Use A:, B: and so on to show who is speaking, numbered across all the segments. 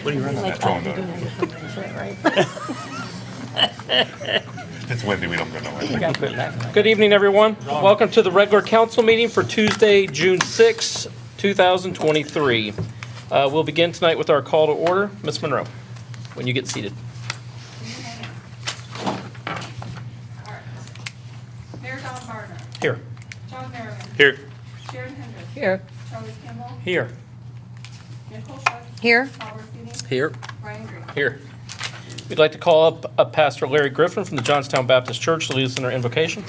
A: What do you run?
B: Like,
A: Throwing
B: doing
A: the-
B: it shit, right?
A: If it's windy, we don't go nowhere.
C: Gotta quit laughing.
D: Good evening, everyone. Welcome to the regular council meeting for Tuesday, June 6, 2023. We'll begin tonight with our call to order. Ms. Monroe, when you get seated.
E: Mayor Don Barner.
D: Here.
E: John Merriman.
A: Here.
E: Sharon Hendricks.
B: Here.
E: Charlie Kimball.
D: Here.
E: Nicole Shutt.
B: Here.
E: Paul Orsini.
D: Here.
E: Brian Green.
D: Here. We'd like to call up Pastor Larry Griffin from the Johnstown Baptist Church to lead us in our invocation.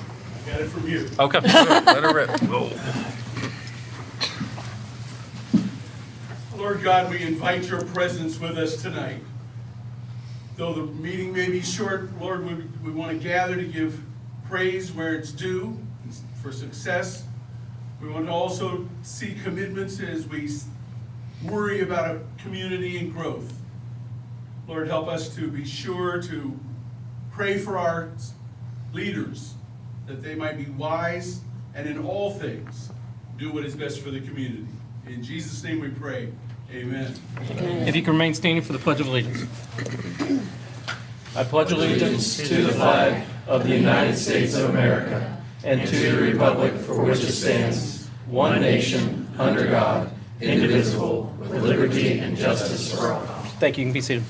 F: Got it from you.
D: Okay. Let her rip.
F: Lord God, we invite your presence with us tonight. Though the meeting may be short, Lord, we want to gather to give praise where it's due for success. We want to also see commitments as we worry about a community and growth. Lord, help us to be sure to pray for our leaders, that they might be wise and in all things do what is best for the community. In Jesus' name we pray. Amen.
D: If you can remain standing for the Pledge of Allegiance. I pledge allegiance to the flag of the United States of America and to the republic for which it stands, one nation, under God, indivisible, with liberty and justice for all. Thank you. You can be seated.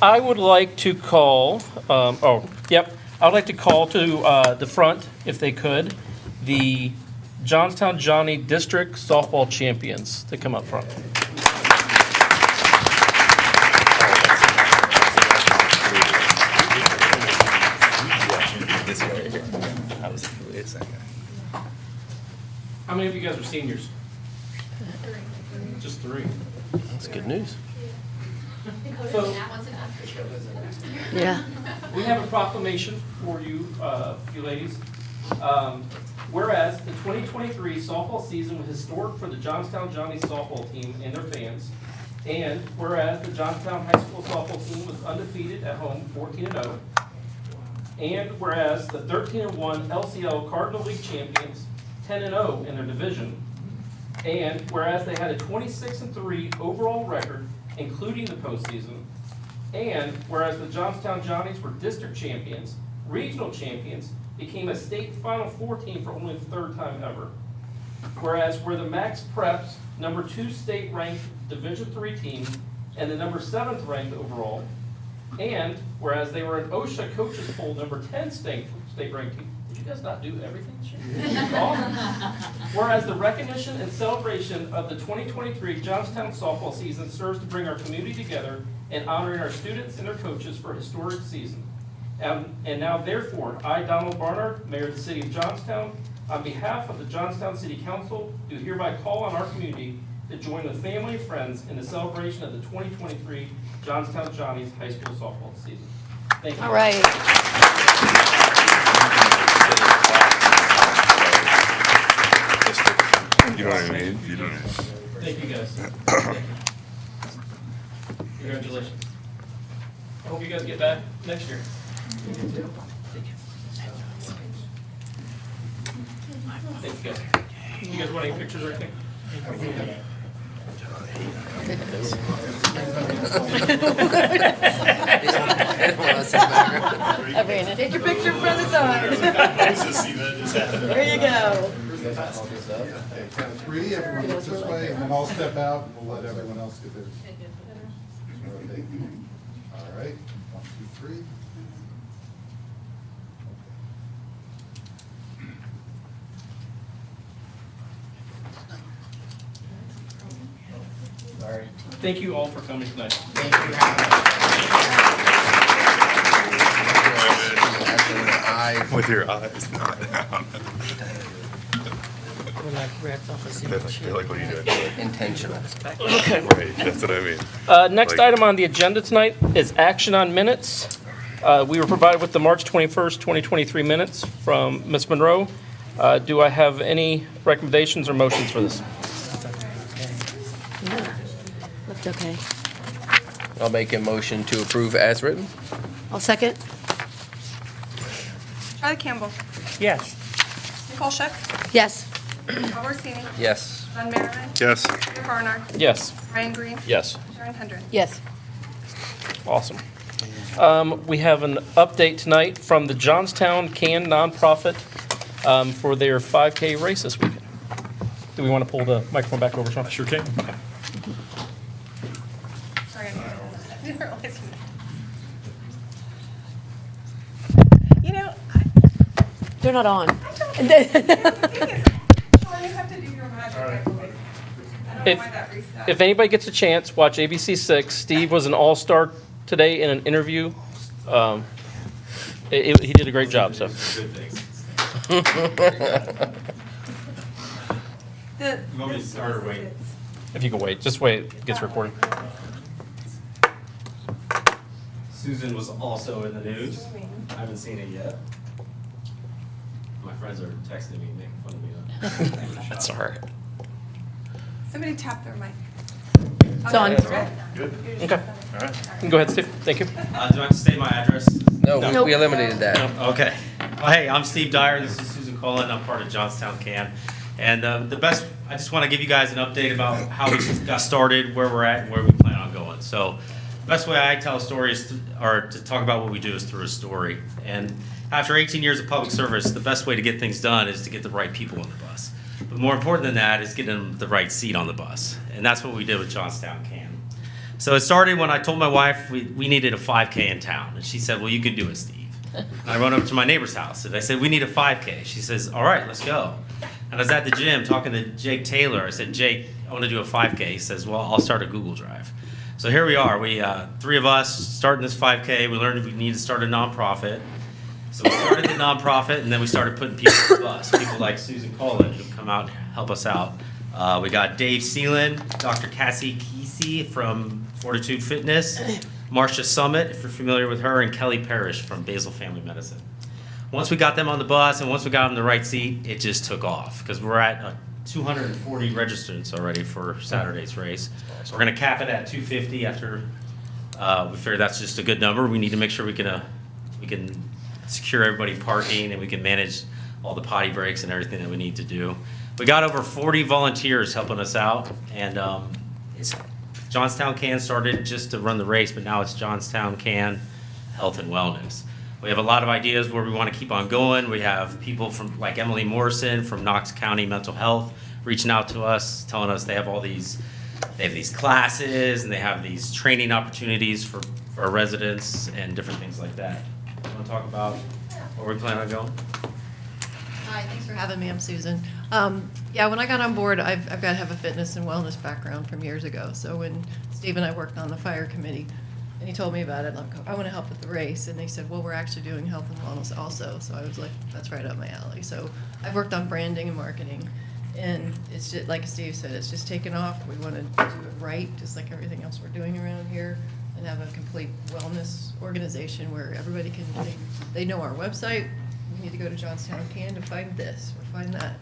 D: I would like to call, I would like to call to the front, if they could, the Johnstown Johnny District Softball Champions to come up front. How many of you guys are seniors? Just 3.
C: That's good news.
D: So
B: Yeah.
D: we have a proclamation for you, you ladies. Whereas the 2023 softball season was historic for the Johnstown Johnnies softball team and their fans. And whereas the Johnstown High School softball team was undefeated at home, 14-0. And whereas the 13-1 LCL Cardinal League champions, 10-0 in their division. And whereas they had a 26-3 overall record, including the postseason. And whereas the Johnstown Johnnies were district champions, regional champions, became a state Final Four team for only the 3rd time ever. Whereas we're the Max Preps number 2 state ranked Division III team and the number 7th ranked overall. And whereas they were an OSHA coaches poll number 10 state ranked team. Did you guys not do everything this year? Awesome. Whereas the recognition and celebration of the 2023 Johnstown softball season serves to bring our community together and honoring our students and their coaches for a historic season. And now therefore, I, Donald Barnard, Mayor of the City of Johnstown, on behalf of the Johnstown City Council, do hereby call on our community to join with family and friends in the celebration of the 2023 Johnstown Johnnies High School softball season. Thank you.
B: All right.
A: You know what I mean? You know what I mean?
D: Thank you, guys. Thank you. Congratulations. I hope you guys get back next year. Thank you, guys. You guys want any pictures or anything?
B: Take your picture in front of the sign.
F: Nice to see that just happen.
B: There you go.
G: Okay, count of 3, everyone looks this way, and then I'll step out, and we'll let everyone else get theirs. Okay. All right, 1, 2, 3.
D: Thank you all for coming tonight.
A: With your eyes not down.
C: We're like rats off a
A: They're
C: single shit.
A: like, what are you doing?
C: Intentional.
A: Right, that's what I mean.
D: Next
A: Like-
D: item on the agenda tonight is action on minutes. We were provided with the March 21st, 2023 minutes from Ms. Monroe. Do I have any recommendations or motions for this?
B: Looked okay.
C: I'll make a motion to approve as written.
B: I'll second.
E: Charlie Campbell.
C: Yes.
E: Nicole Shutt.
B: Yes.
E: Al Orsini.
C: Yes.
E: Glenn Merriman.
A: Yes.
E: Peter Barnard.
D: Yes.
E: Ryan Green.
C: Yes.
E: Sharon Hendren.
B: Yes.
D: Awesome. We have an update tonight from the Johnstown Can nonprofit for their 5K race this weekend. Do we want to pull the microphone back over, Sean?
A: Sure can.
E: Sorry, I didn't realize. You know,
B: They're not on.
E: Sean, you have to do your magic, I believe. I don't know why that reset.
D: If anybody gets a chance, watch ABC 6. Steve was an all-star today in an interview. He did a great job, so.
E: You
H: want me to start or wait?
D: If you can wait, just wait, it gets recorded.
H: Susan was also in the news. I haven't seen it yet. My friends are texting me, making fun of me.
D: That's all right.
E: Somebody tap their mic.
B: It's on.
D: Okay.
A: All right.
D: Go ahead, Steve. Thank you.
H: Do I have to state my address?
C: No,
B: Nope.
C: we eliminated that.
H: Okay. Well, hey, I'm Steve Dyer. This is Susan Cullen. I'm part of Johnstown Can. And I just want to give you guys an update about how we got started, where we're at, and where we plan on going. So, the best way I tell a story is or to talk about what we do is through a story. And after 18 years of public service, the best way to get things done is to get the right people on the bus. But more important than that is getting them the right seat on the bus. And that's what we did with Johnstown Can. So it started when I told my wife we needed a 5K in town. And she said, well, you can do it, Steve. And I run up to my neighbor's house and I said, we need a 5K. She says, all right, let's go. And I was at the gym talking to Jake Taylor. I said, Jake, I want to do a 5K. He says, well, I'll start a Google Drive. So here we are. We three of us starting this 5K. We learned we need to start a nonprofit. So we started the nonprofit, and then we started putting people on the bus. People like Susan Cullen who come out and help us out. We got Dave Seelan, Dr. Cassie Kesey from Fortitude Fitness, Marcia Summit, if you're familiar with her, and Kelly Parrish from Basil Family Medicine. Once we got them on the bus and once we got them in the right seat, it just took off because we're at 240 registrants already for Saturday's race. So we're going to cap it at 250 after we figure that's just a good number. We need to make sure we can secure everybody parking and we can manage all the potty breaks and everything that we need to do. We got over 40 volunteers helping us out, and it's Johnstown Can started just to run the race, but now it's Johnstown Can Health and Wellness. We have a lot of ideas where we want to keep on going. We have people from like Emily Morrison from Knox County Mental Health reaching out to us, telling us they have these classes and they have these training opportunities for our residents and different things like that. You want to talk about where we plan on going?
I: Hi, thanks for having me. I'm Susan. Yeah, when I got on board, I've got to have a fitness and wellness background from years ago. So when Steve and I worked on the fire committee, and he told me about it, I want to help with the race. And they said, well, we're actually doing health and wellness also. So I was like, that's right up my alley. So I've worked on branding and marketing. And it's just, like Steve said, it's just taken off. We want to do it right, just like everything else we're doing around here, and have a complete wellness organization where everybody can, they know our website. We need to go to Johnstown Can to find this or find that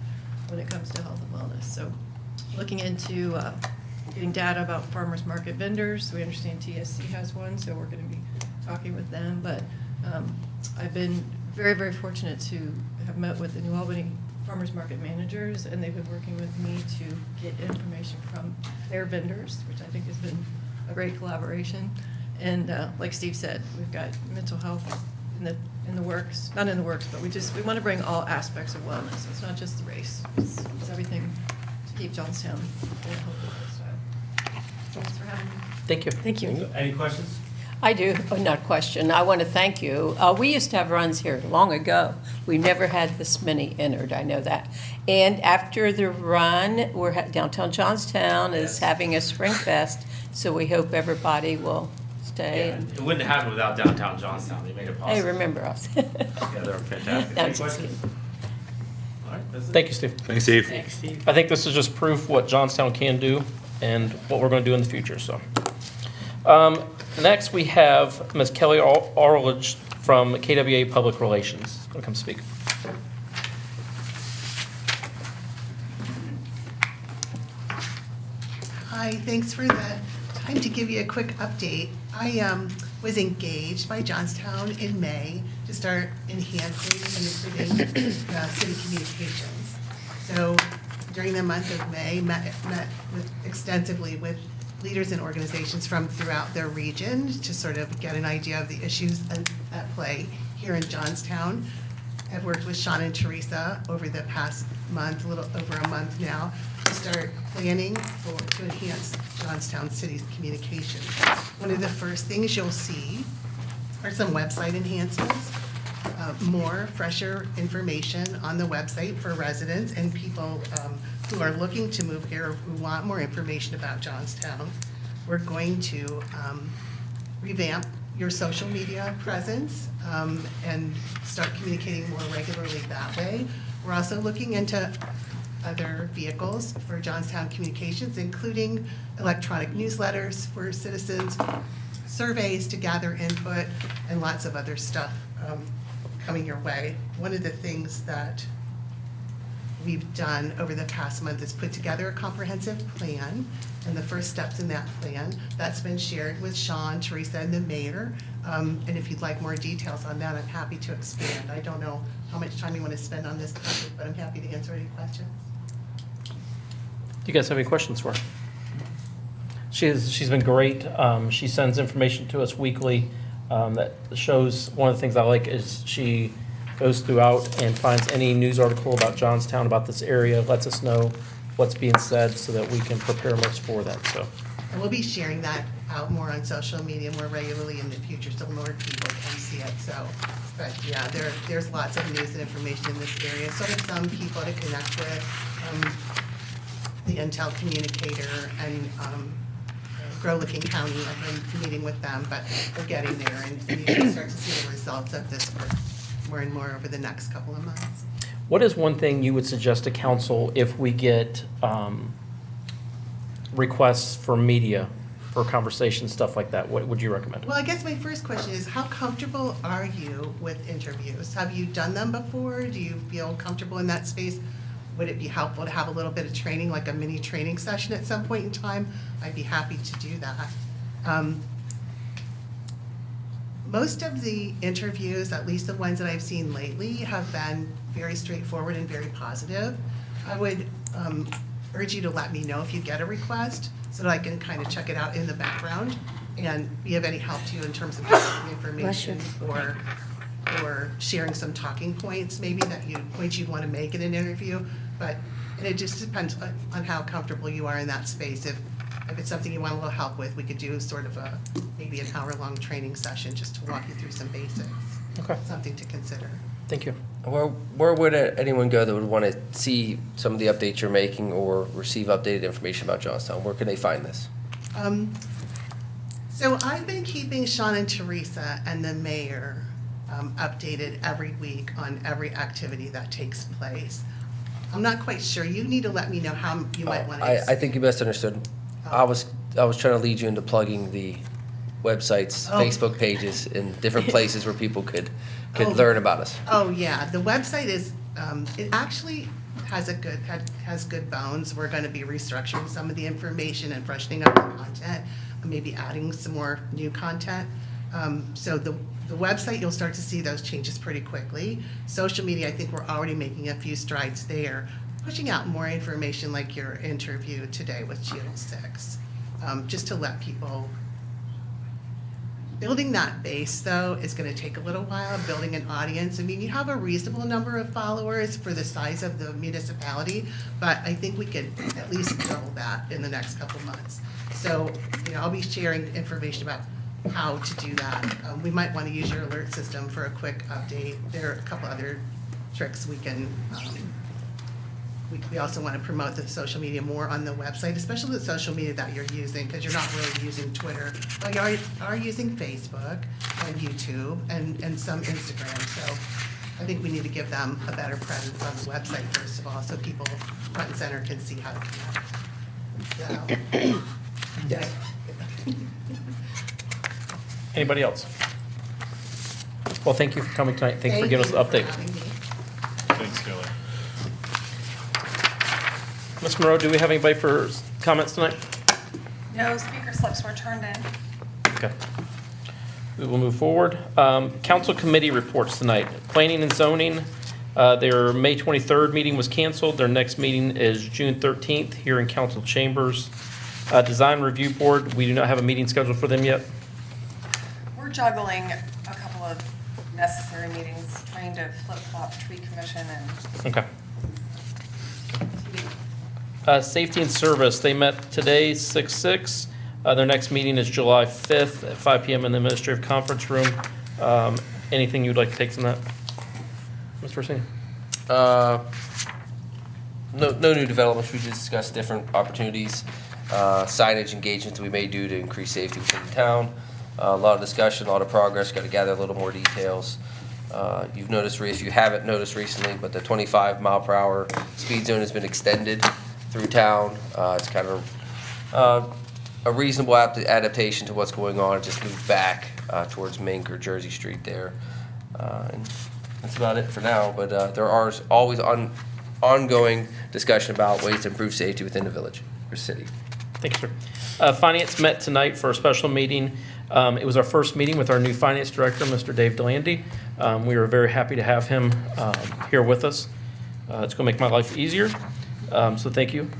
I: when it comes to health and wellness. So looking into getting data about farmers market vendors. We understand TSC has one, so we're going to be talking with them. But I've been very, very fortunate to have met with the New Albany farmers market managers, and they've been working with me to get information from their vendors, which I think has been a great collaboration. And like Steve said, we've got mental health in the works, not in the works, but we want to bring all aspects of wellness. It's not just the race; it's everything to keep Johnstown in a healthy lifestyle. Thanks for having me.
D: Thank you.
B: Thank you.
H: Any questions?
B: I do, not question. I want to thank you. We used to have runs here long ago. We never had this many entered, I know that. And after the run, downtown Johnstown is having a Spring Fest, so we hope everybody will stay.
H: Yeah, it wouldn't have happened without downtown Johnstown. They made it possible.
B: Hey, remember us.
H: Yeah, they're fantastic.
B: I'm
H: Any
B: just
H: questions?
B: kidding.
H: All right, that's it.
D: Thank you, Steve.
A: Thanks, Steve.
B: Thanks, Steve.
D: I think this is just proof what Johnstown can do and what we're going to do in the future. So, next we have Ms. Kelly Arledge from KWA Public Relations. Going to come speak.
J: Hi, thanks for the time to give you a quick update. I was engaged by Johnstown in May to start enhancing and improving city communications. So during the month of May, met extensively with leaders and organizations from throughout their region to sort of get an idea of the issues at play here in Johnstown. I've worked with Sean and Teresa over the past month, a little over a month now, to start planning to enhance Johnstown City's communications. One of the first things you'll see are some website enhancements, more fresher information on the website for residents and people who are looking to move here, who want more information about Johnstown. We're going to revamp your social media presence and start communicating more regularly that way. We're also looking into other vehicles for Johnstown communications, including electronic newsletters for citizens, surveys to gather input, and lots of other stuff coming your way. One of the things that we've done over the past month is put together a comprehensive plan, and the first steps in that plan, that's been shared with Sean, Teresa, and the mayor. And if you'd like more details on that, I'm happy to expand. I don't know how much time you want to spend on this topic, but I'm happy to answer any questions.
K: Do you guys have any questions for her? She's been great. She sends information to us weekly that shows, one of the things I like is she goes throughout and finds any news article about Johnstown, about this area, lets us know what's being said so that we can prepare most for that, so.
J: And we'll be sharing that out more on social media more regularly in the future so more people can see it, so. But yeah, there's lots of news and information in this area, so there's some people to connect with. The Intel communicator and Grow Licking County, I've been meeting with them, but we're getting there and you can start to see the results of this work more and more over the next couple of months.
K: What is one thing you would suggest to council if we get requests for media, for conversations, stuff like that? What would you recommend?
J: Well, I guess my first question is, how comfortable are you with interviews? Have you done them before? Do you feel comfortable in that space? Would it be helpful to have a little bit of training, like a mini training session at some point in time? I'd be happy to do that. Most of the interviews, at least the ones that I've seen lately, have been very straightforward and very positive. I would urge you to let me know if you get a request so that I can kind of check it out in the background and be of any help to you in terms of getting information or sharing some talking points maybe points you'd want to make in an interview. And it just depends on how comfortable you are in that space. If it's something you want a little help with, we could do sort of maybe an hour-long training session just to walk you through some basics.
K: Okay.
J: Something to consider.
K: Thank you.
C: Where would anyone go that would want to see some of the updates you're making or receive updated information about Johnstown? Where can they find this?
J: So I've been keeping Sean and Teresa and the mayor updated every week on every activity that takes place. I'm not quite sure. You need to let me know how you might want to.
C: I think you misunderstood. I was trying to lead you into plugging the websites, Facebook pages, and different places where people could learn about us.
J: Oh, yeah. The website is, it actually has good bones. We're going to be restructuring some of the information and freshening up the content, maybe adding some more new content. So the website, you'll start to see those changes pretty quickly. Social media, I think we're already making a few strides there, pushing out more information like your interview today with Channel 6, just to let people. Building that base, though, is going to take a little while, building an audience. I mean, you have a reasonable number of followers for the size of the municipality, but I think we could at least double that in the next couple months. So, I'll be sharing information about how to do that. We might want to use your alert system for a quick update. There are a couple other tricks we can, we also want to promote the social media more on the website, especially the social media that you're using, because you're not really using Twitter. But you are using Facebook and YouTube and some Instagram. So I think we need to give them a better presence on the website, first of all, so people front and center can see how to connect. So,
C: Yes.
K: Anybody else? Well, thank you for coming tonight. Thank you for giving us the update.
A: Thanks, Kelly.
K: Ms. Monroe, do we have anybody for comments tonight?
E: No speaker slips were turned in.
K: Okay. We will move forward. Council committee reports tonight. Planning and zoning, Their May 23rd meeting was canceled. Their next meeting is June 13th here in council chambers. Design Review Board, we do not have a meeting scheduled for them yet.
E: We're juggling a couple of necessary meetings, trying to flip-flop tree commission and
K: Okay. Safety and Service, they met today, 6/6. Their next meeting is July 5th at 5 PM in the Administrative Conference Room. Anything you'd like to take from that, Mr. Singh?
C: No new developments. We just discussed different opportunities, signage engagements we may do to increase safety within the town. A lot of discussion, a lot of progress. Got to gather a little more details. You've noticed, if you haven't noticed recently, but the 25 mile per hour speed zone has been extended through town. It's kind of a reasonable adaptation to what's going on. It just moved back towards Mink or Jersey Street there. And that's about it for now, but there are always ongoing discussion about ways to improve safety within the village or city.
K: Thank you, sir. Finance met tonight for a special meeting. It was our first meeting with our new finance director, Mr. Dave Delandy. We were very happy to have him here with us. It's going to make my life easier, so thank you.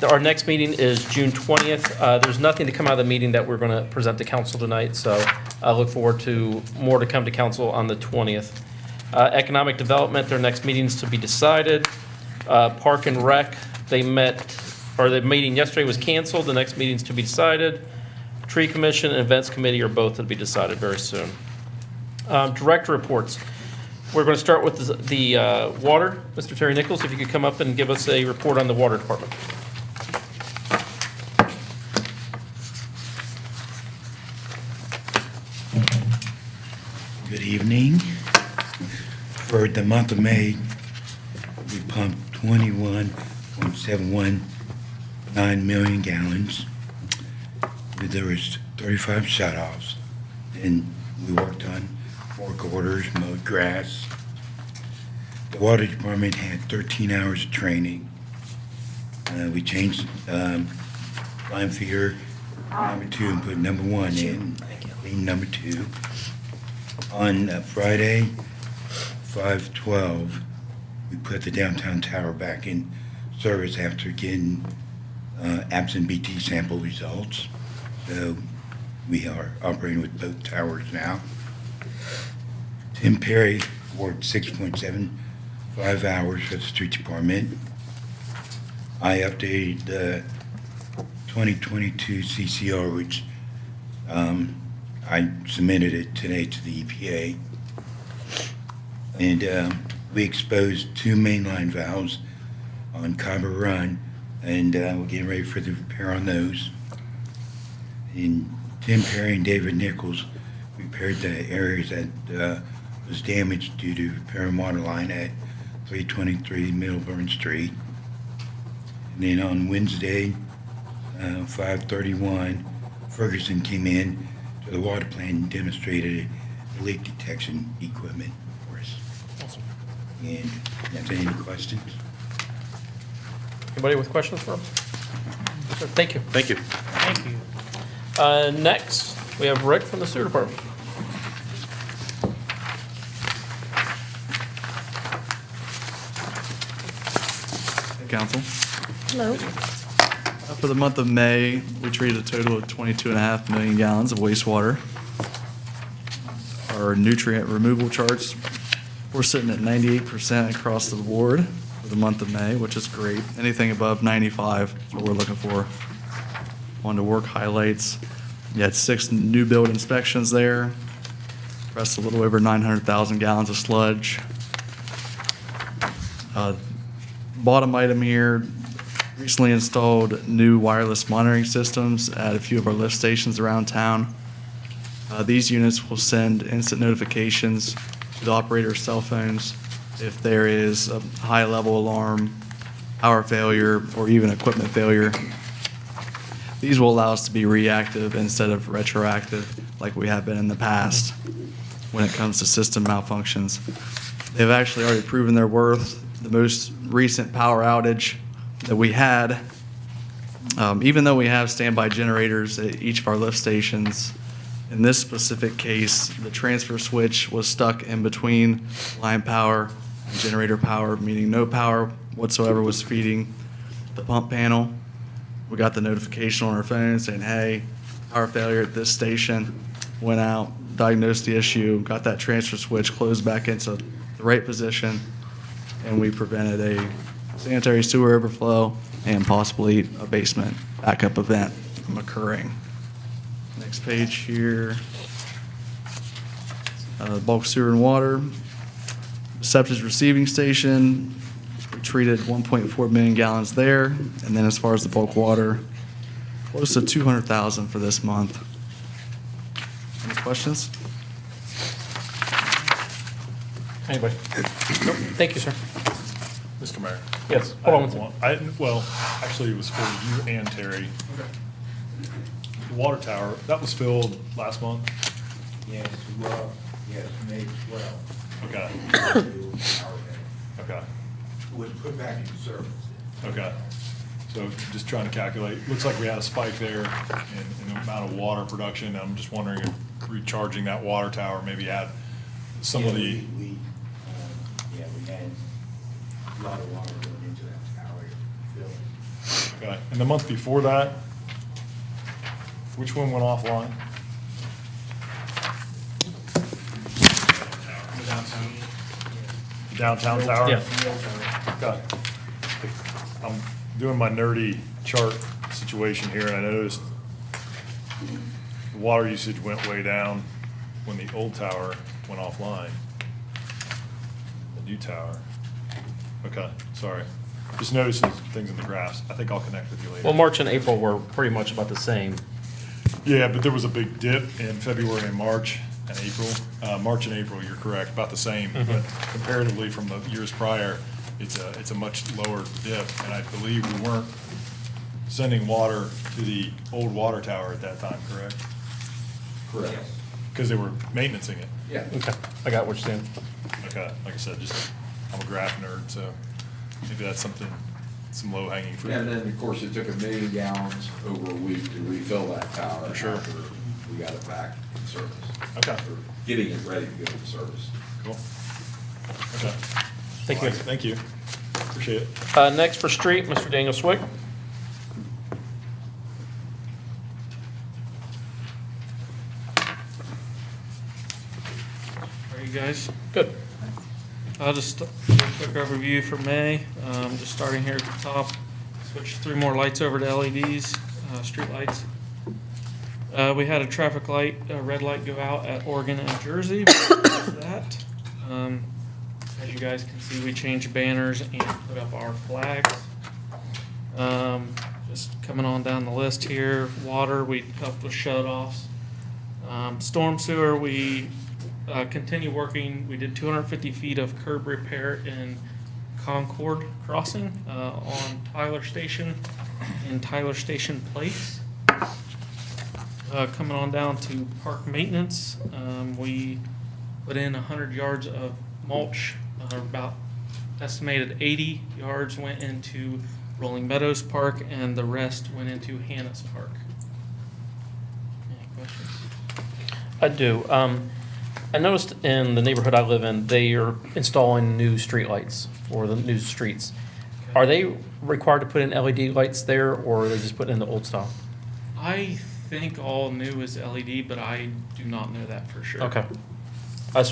K: Our next meeting is June 20th. There's nothing to come out of the meeting that we're going to present to council tonight, so I look forward to more to come to council on the 20th. Economic Development, their next meeting's to be decided. Park and Rec, they met, or the meeting yesterday was canceled. The next meeting's to be decided. Tree Commission and Events Committee are both to be decided very soon. Director reports. We're going to start with the water. Mr. Terry Nichols, if you could come up and give us a report on the water department.
L: Good evening. For the month of May, we pumped 21.719 million gallons. There was 35 shut-offs, and we worked on work orders, mowed grass. The water department had 13 hours of training. We changed line feeder number 2 and put number 1 in, lean number 2. On Friday, 5/12, we put the downtown tower back in service after getting absent BT sample results. So we are operating with both towers now. Tim Perry worked 6.75 hours for the street department. I updated the 2022 CCR, which I submitted it today to the EPA. And we exposed 2 mainline valves on Khyber Run, and we're getting ready for the repair on those. And Tim Perry and David Nichols repaired the areas that was damaged due to repair and water line at 323 Middleburn Street. And then on Wednesday, 5/31, Ferguson came in to the water plant and demonstrated leak detection equipment for us.
K: Awesome.
L: And that's any questions?
K: Anybody with questions for him? Sir, thank you.
A: Thank you.
K: Thank you. Next, we have Rick from the sewer department.
M: Council.
I: Hello.
M: For the month of May, we treated a total of 22.5 million gallons of wastewater. Our nutrient removal charts, we're sitting at 98% across the board for the month of May, which is great. Anything above 95 is what we're looking for. On to work highlights. You had 6 new build inspections there. Pressed a little over 900,000 gallons of sludge. Bottom item here, recently installed new wireless monitoring systems at a few of our lift stations around town. These units will send instant notifications to the operator's cell phones if there is a high-level alarm, power failure, or even equipment failure. These will allow us to be reactive instead of retroactive like we have been in the past when it comes to system malfunctions. They've actually already proven their worth. The most recent power outage that we had, even though we have standby generators at each of our lift stations, in this specific case, the transfer switch was stuck in between line power Generator power, meaning no power whatsoever, was feeding the pump panel. We got the notification on our phone saying, hey, power failure at this station. Went out, diagnosed the issue, got that transfer switch closed back into the right position, and we prevented a sanitary sewer overflow and possibly a basement backup event from occurring. Next page here. Bulk sewer and water. Septic receiving station, we treated 1.4 million gallons there. And then as far as the bulk water, close to 200,000 for this month. Any questions?
K: Anybody? Nope. Thank you, sir.
A: Mr. Mayor.
K: Yes, hold on one second.
A: Well, actually, it was for you and Terry. The water tower, that was filled last month?
L: Yes, well, yes, May 12th.
A: Okay, okay,
L: Was put back in service.
A: okay. So just trying to calculate, looks like we had a spike there in the amount of water production. I'm just wondering if recharging that water tower maybe add some of the,
L: Yeah, we had a lot of water going into that tower building.
A: okay. And the month before that, which one went offline? Downtown tower?
K: Yeah.
A: Okay. I'm doing my nerdy chart situation here, and I noticed the water usage went way down when the old tower went offline. The new tower. Okay, sorry. Just noticing things in the graphs. I think I'll connect with you later.
K: Well, March and April were pretty much about the same.
A: Yeah, but there was a big dip in February and March and April. March and April, you're correct, about the same. But comparatively from the years prior, it's a much lower dip. And I believe we weren't sending water to the old water tower at that time, correct?
L: Correct.
A: Because they were maintaining it.
L: Yeah.
K: Okay, I got what you're saying.
A: Okay, like I said, just, I'm a graph nerd, so maybe that's something, some low hanging fruit.
N: And then, of course, it took 1 million gallons over a week to refill that tower.
A: For sure.
N: After we got it back in service.
A: Okay.
N: Or getting it ready to go in service.
A: Cool. Okay.
K: Thank you.
A: Thank you. Appreciate it.
K: Next for street, Mr. Daniel Swick.
O: How are you guys?
K: Good.
O: I'll just do a quick overview for May. Just starting here at the top, switched 3 more lights over to LEDs, street lights. We had a traffic light, a red light go out at Oregon and Jersey. That. As you guys can see, we changed banners and put up our flags. Just coming on down the list here, water, we helped with shut-offs. Storm sewer, we continue working. We did 250 feet of curb repair in Concord Crossing on Tyler Station and Tyler Station Place. Coming on down to park maintenance, we put in 100 yards of mulch. About estimated 80 yards went into Rolling Meadows Park, and the rest went into Hannes Park. Any questions?
K: I do. I noticed in the neighborhood I live in, they are installing new streetlights for the new streets. Are they required to put in LED lights there, or are they just putting in the old style?
O: I think all new is LED, but I do not know that for sure.
K: Okay. I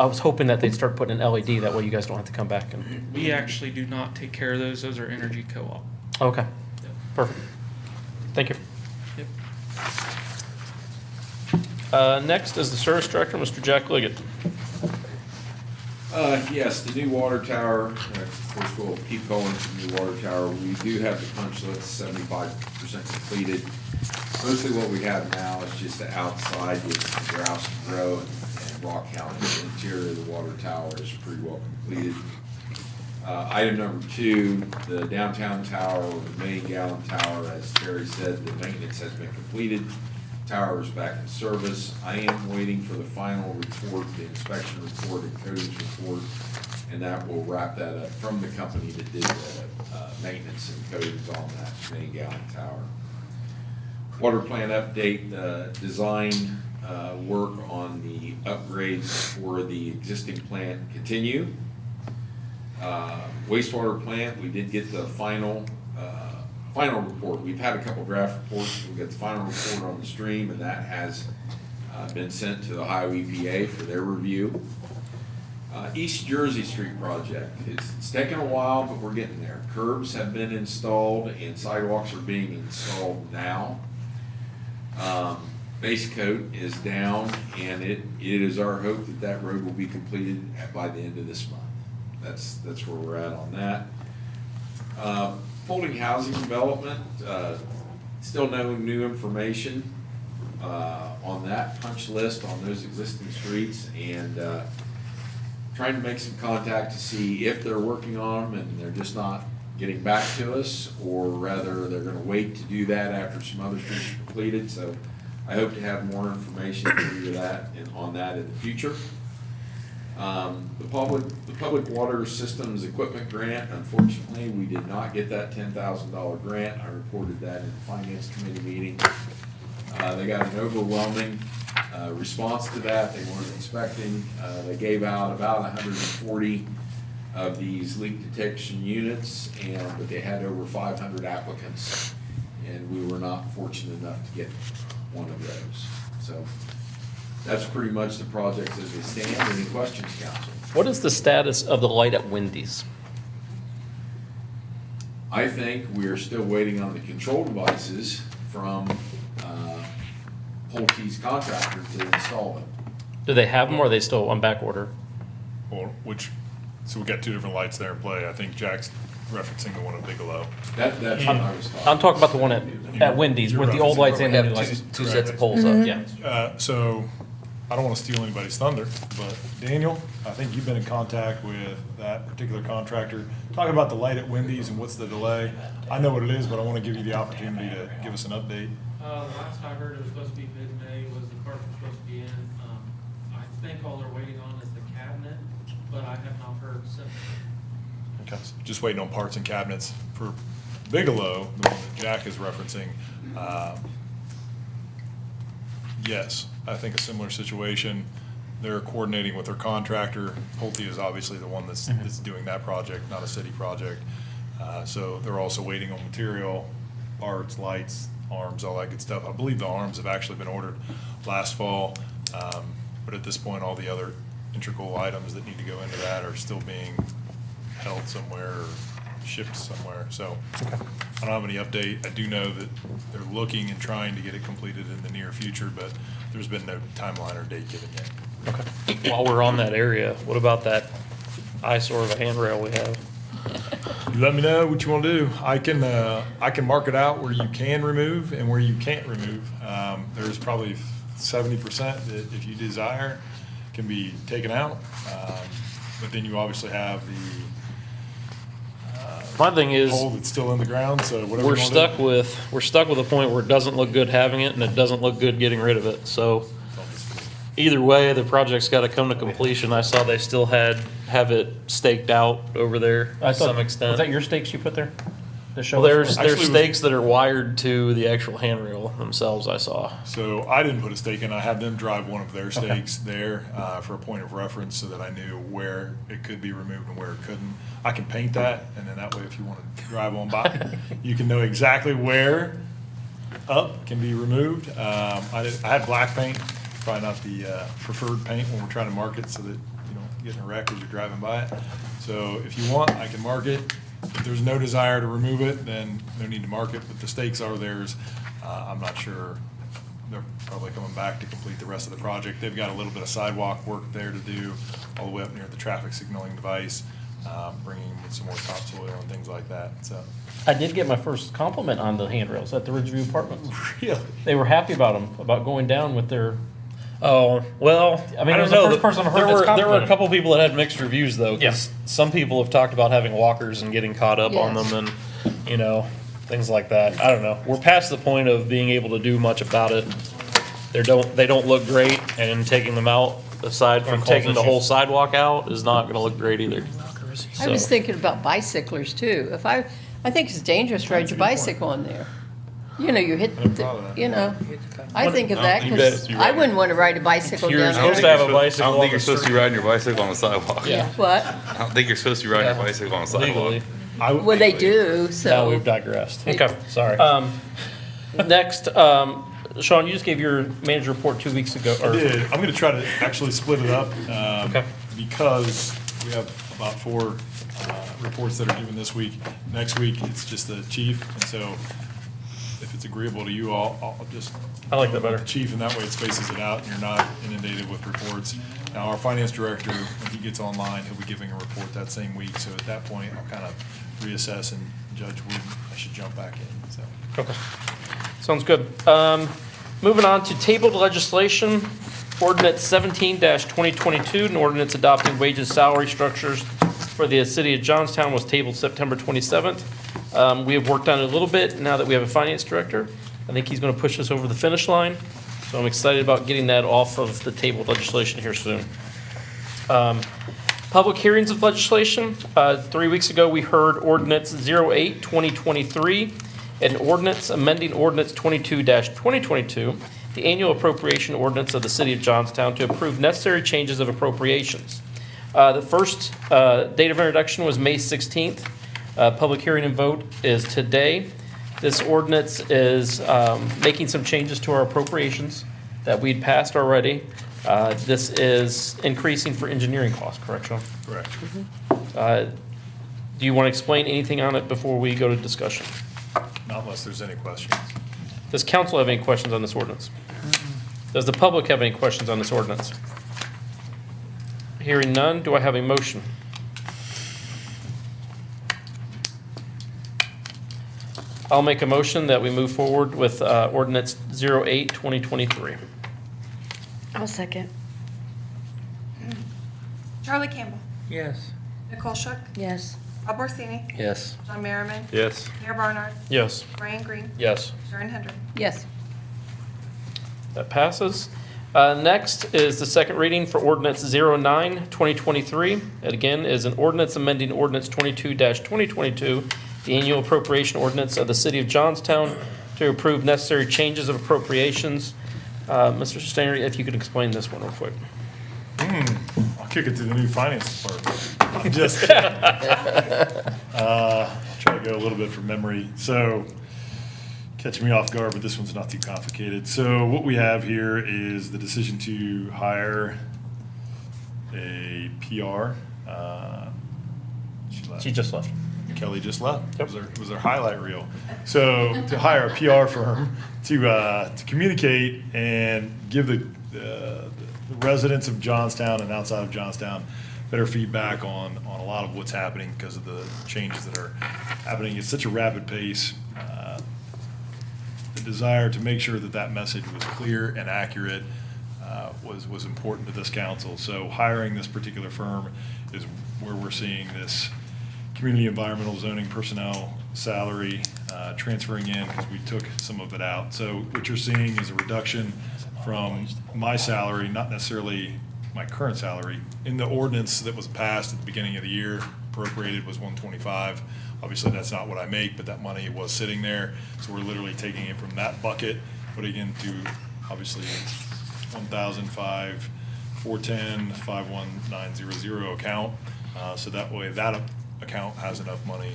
K: was hoping that they'd start putting in LED, that way you guys don't have to come back and.
O: We actually do not take care of those. Those are Energy Co-op.
K: Okay,
O: Yep.
K: perfect. Thank you.
O: Yep.
K: Next is the service director, Mr. Jack Liggett.
N: Yes, the new water tower, of course, we'll keep going to the new water tower. We do have the punch list 75% completed. Mostly what we have now is just the outside with the grouse and grow and rock hound. The interior of the water tower is pretty well completed. Item number 2, the downtown tower, or the 1 million gallon tower, as Terry said, the maintenance has been completed. Tower is back in service. I am waiting for the final report, the inspection report and coatings report, and that will wrap that up from the company that did the maintenance and coatings on that 1 million gallon tower. Water plant update, design work on the upgrades for the existing plant continue. Wastewater plant, we did get the final report. We've had a couple draft reports. We got the final report on the stream, and that has been sent to the Ohio EPA for their review. East Jersey Street project, it's taken a while, but we're getting there. Curbs have been installed and sidewalks are being installed now. Base coat is down, and it is our hope that that road will be completed by the end of this month. That's where we're at on that. Holding housing development, still no new information on that punch list on those existing streets, and trying to make some contact to see if they're working on them and they're just not getting back to us, or rather they're gonna wait to do that after some other streets are completed. So I hope to have more information for you on that in the future. The public water systems equipment grant, unfortunately, we did not get that $10,000 grant. I reported that in the finance committee meeting. They got an overwhelming response to that. They weren't expecting. They gave out about 140 of these leak detection units, but they had over 500 applicants, and we were not fortunate enough to get one of those. So that's pretty much the projects as they stand. Any questions, council?
K: What is the status of the light at Wendy's?
N: I think we are still waiting on the control devices from Pulte's contractor to install them.
K: Do they have them or are they still on back order?
A: Or so we got two different lights there in play. I think Jack's referencing the one at Bigelow.
N: That's what I was talking.
K: I'm talking about the one at Wendy's with the old lights and
C: We
K: the new
C: have
K: lights.
C: two sets of poles up, yeah.
A: So I don't want to steal anybody's thunder, but Daniel, I think you've been in contact with that particular contractor. Talk about the light at Wendy's and what's the delay. I know what it is, but I want to give you the opportunity to give us an update.
O: The last I heard, it was supposed to be mid-May, was the parts were supposed to be in. I think all they're waiting on is the cabinet, but I have not heard since.
A: Okay, so just waiting on parts and cabinets for Bigelow, the one that Jack is referencing. Yes, I think a similar situation. They're coordinating with their contractor. Pulte is obviously the one that's doing that project, not a city project. So they're also waiting on material, parts, lights, arms, all that good stuff. I believe the arms have actually been ordered last fall. But at this point, all the other integral items that need to go into that are still being held somewhere or shipped somewhere. So I don't have any update. I do know that they're looking and trying to get it completed in the near future, but there's been no timeline or date given yet.
K: Okay. While we're on that area, what about that eyesore of a handrail we have?
A: You let me know what you want to do. I can mark it out where you can remove and where you can't remove. There's probably 70% that if you desire can be taken out. But then you obviously have the
K: My thing is,
A: hole that's still in the ground, so whatever
K: we're
A: you wanna do.
K: stuck with a point where it doesn't look good having it and it doesn't look good getting rid of it. So either way, the project's got to come to completion. I saw they still have it staked out over there to some extent. Was that your stakes you put there? To show
A: Actually,
K: us?
A: it
K: There's
A: was-
K: stakes that are wired to the actual handrail themselves, I saw.
A: So I didn't put a stake in. I had them drive one of their stakes there for a point of reference so that I knew where it could be removed and where it couldn't. I can paint that, and then that way, if you want to drive on by, you can know exactly where up can be removed. I had black paint, probably not the preferred paint when we're trying to mark it so that you don't get in a wreck as you're driving by it. So if you want, I can mark it. If there's no desire to remove it, then no need to mark it, but the stakes are theirs. I'm not sure, they're probably coming back to complete the rest of the project. They've got a little bit of sidewalk work there to do, all the way up near the traffic signaling device, bringing in some more topsoil and things like that, so.
K: I did get my first compliment on the handrails at the Ridgeview Apartments.
A: Really?
K: They were happy about them, about going down with their.
O: Oh, well,
K: I mean,
O: I
K: it was
O: don't
K: the
O: know.
K: first person I've heard
O: There
K: that's
O: were a
K: complimented.
O: couple people that had mixed reviews though, because some people have talked about having walkers and getting caught up on
B: Yes.
O: them and, things like that. I don't know. We're past the point of being able to do much about it. They don't look great, and taking them out, aside from
K: cause
O: taking the whole
K: issues.
O: sidewalk out, is not gonna look great either.
B: I was
O: So-
B: thinking about bicyclers too. I think it's dangerous to ride your bicycle on there. You know, you hit,
A: I'm proud of that.
B: you know, I think of that
P: You
B: because
P: bet.
B: I wouldn't want to ride a bicycle
K: You're
B: down
K: supposed
B: there.
K: to have a bicycle
P: I don't
K: on
P: think
K: the
P: you're supposed to be
K: street.
P: riding your bicycle on the sidewalk.
K: Yeah.
B: What?
P: I don't think you're supposed to be riding your bicycle on the sidewalk.
K: Legally.
B: Well, they do,
K: Now
B: so.
K: we've digressed.
B: Yeah.
K: Okay, sorry. Next, Sean, you just gave your manager report 2 weeks ago.
A: I
K: or-
A: did. I'm gonna try to actually split it up,
K: Okay.
A: because we have about 4 reports that are given this week. Next week, it's just the chief, and so if it's agreeable to you, I'll just.
K: I like that better.
A: The chief, and that way it spaces it out, and you're not inundated with reports. Now, our finance director, when he gets online, he'll be giving a report that same week, so at that point, I'll kind of reassess and judge when I should jump back in, so.
K: Okay, sounds good. Moving on to tabled legislation, ordinance 17-2022, an ordinance adopting wages, salary structures for the city of Johnstown was tabled September 27th. We have worked on it a little bit now that we have a finance director. I think he's going to push us over the finish line, so I'm excited about getting that off of the tabled legislation here soon. Public hearings of legislation. 3 weeks ago, we heard ordinance 08-2023, an ordinance amending ordinance 22-2022, the annual appropriation ordinance of the city of Johnstown to approve necessary changes of appropriations. The first date of introduction was May 16th. Public hearing and vote is today. This ordinance is making some changes to our appropriations that we'd passed already. This is increasing for engineering costs, correct, Sean?
A: Correct.
K: Do you want to explain anything on it before we go to discussion?
A: Not unless there's any questions.
K: Does council have any questions on this ordinance? Does the public have any questions on this ordinance? Hearing none, do I have a motion? I'll make a motion that we move forward with ordinance 08-2023.
Q: I'll second.
E: Charlie Campbell.
O: Yes.
E: Nicole Shook.
Q: Yes.
E: Bob Orsini.
C: Yes.
E: John Merriman.
P: Yes.
E: Mayor Barnard.
K: Yes.
E: Ryan Green.
K: Yes.
E: Sharon Hendry.
B: Yes.
K: That passes. Next is the second reading for ordinance 09-2023. It again is an ordinance amending ordinance 22-2022, the annual appropriation ordinance of the city of Johnstown to approve necessary changes of appropriations. Mr. Stainer, if you could explain this one real quick.
A: I'll kick it to the new finance department. I'm just kidding. Try to go a little bit from memory. So, catch me off guard, but this one's not too complicated. So what we have here is the decision to hire a PR.
K: She just left.
A: Kelly just left. It was her highlight reel. So to hire a PR firm to communicate and give the residents of Johnstown and outside of Johnstown better feedback on a lot of what's happening because of the changes that are happening at such a rapid pace. The desire to make sure that that message was clear and accurate was important to this council. So hiring this particular firm is where we're seeing this community environmental zoning personnel salary transferring in because we took some of it out. So what you're seeing is a reduction from my salary, not necessarily my current salary. In the ordinance that was passed at the beginning of the year, appropriated was 125. Obviously, that's not what I make, but that money was sitting there. So we're literally taking it from that bucket, putting it into obviously 1,410-51900 account. So that way that account has enough money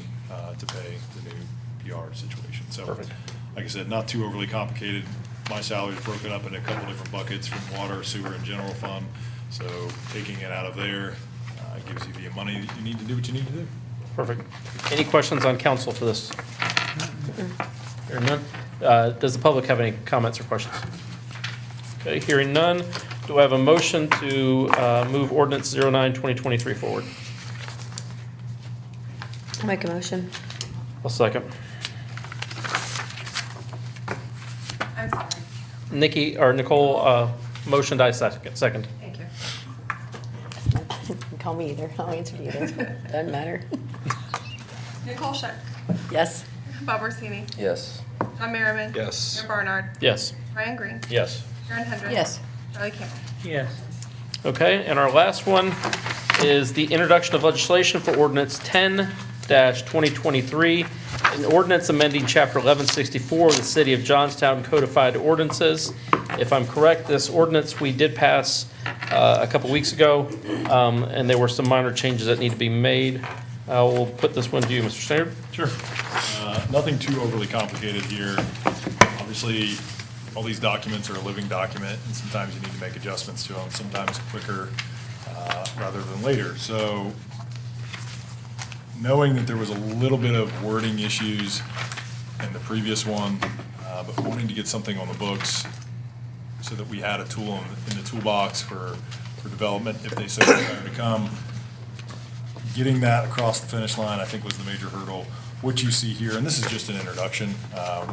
A: to pay the new PR situation. So,
K: Perfect.
A: like I said, not too overly complicated. My salary is broken up in a couple different buckets from water, sewer, and general fund. So taking it out of there gives you the money that you need to do what you need to do.
K: Perfect. Any questions on council for this? Hearing none. Does the public have any comments or questions? Okay, hearing none. Do I have a motion to move ordinance 09-2023 forward?
Q: I'll make a motion.
K: I'll second.
E: I'm sorry.
K: Nikki, or Nicole, motioned, I second.
E: Thank you.
Q: Call me either. I'll answer to either. Doesn't matter.
E: Nicole Shook.
Q: Yes.
E: Bob Orsini.
C: Yes.
E: John Merriman.
P: Yes.
E: Mayor Barnard.
K: Yes.
E: Ryan Green.
K: Yes.
E: Sharon Hendry.
B: Yes.
E: Charlie Campbell.
O: Yes.
K: Okay, and our last one is the introduction of legislation for ordinance 10-2023, 2023, an ordinance amending Chapter 1164 of the City of Johnstown Codified Ordinances. If I'm correct, this ordinance we did pass a couple weeks ago, and there were some minor changes that need to be made. We'll put this one to you, Mr. Standard.
A: Sure. Nothing too overly complicated here. Obviously, all these documents are a living document, and sometimes you need to make adjustments to them, sometimes quicker rather than later. So knowing that there was a little bit of wording issues in the previous one, but wanting to get something on the books so that we had a tool in the toolbox for development if they so desire to come. Getting that across the finish line, I think, was the major hurdle. What you see here, and this is just an introduction,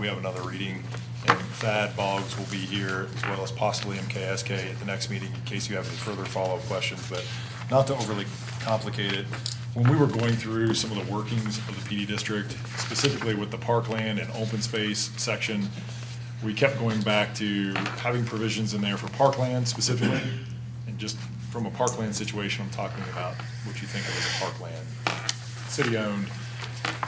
A: we have another reading, and Thad Boggs will be here, as well as possibly MKSK at the next meeting in case you have any further follow-up questions, but not to overly complicate it. When we were going through some of the workings of the PD district, specifically with the parkland and open space section, we kept going back to having provisions in there for parkland specifically, and just from a parkland situation, I'm talking about what you think of as a parkland. City-owned,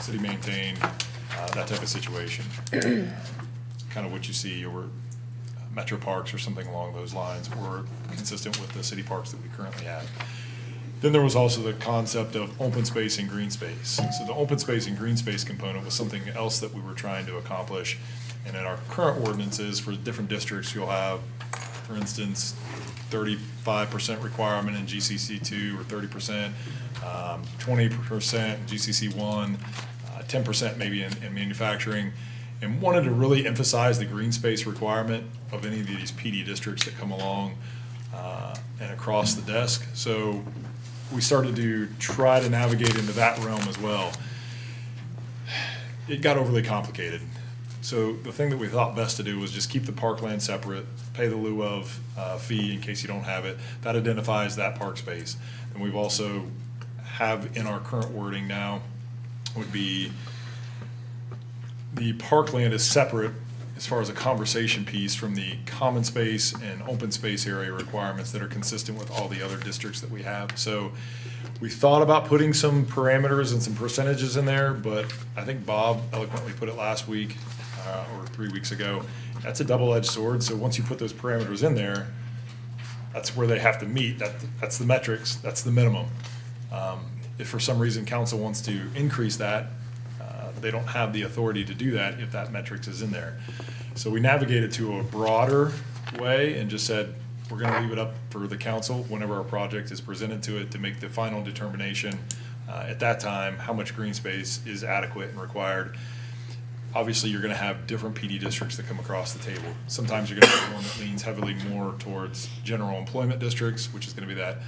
A: city-maintained, that type of situation. Kind of what you see over metro parks or something along those lines, or consistent with the city parks that we currently have. Then there was also the concept of open space and green space. So the open space and green space component was something else that we were trying to accomplish. And in our current ordinances for different districts, you'll have, for instance, 35% requirement in GCC 2 or 30%, 20% GCC 1, 10% maybe in manufacturing, and wanted to really emphasize the green space requirement of any of these PD districts that come along and across the desk. So we started to try to navigate into that realm as well. It got overly complicated. So the thing that we thought best to do was just keep the parkland separate, pay the lieu of fee in case you don't have it. That identifies that park space. And we've also have in our current wording now would be the parkland is separate as far as a conversation piece from the common space and open space area requirements that are consistent with all the other districts that we have. So we thought about putting some parameters and some percentages in there, but I think Bob eloquently put it last week or 3 weeks ago. That's a double-edged sword. So once you put those parameters in there, that's where they have to meet. That's the metrics. That's the minimum. If for some reason council wants to increase that, they don't have the authority to do that if that metrics is in there. So we navigated to a broader way and just said, we're gonna leave it up for the council whenever our project is presented to it to make the final determination at that time, how much green space is adequate and required. Obviously, you're gonna have different PD districts that come across the table. Sometimes you're gonna have one that leans heavily more towards general employment districts, which is gonna be that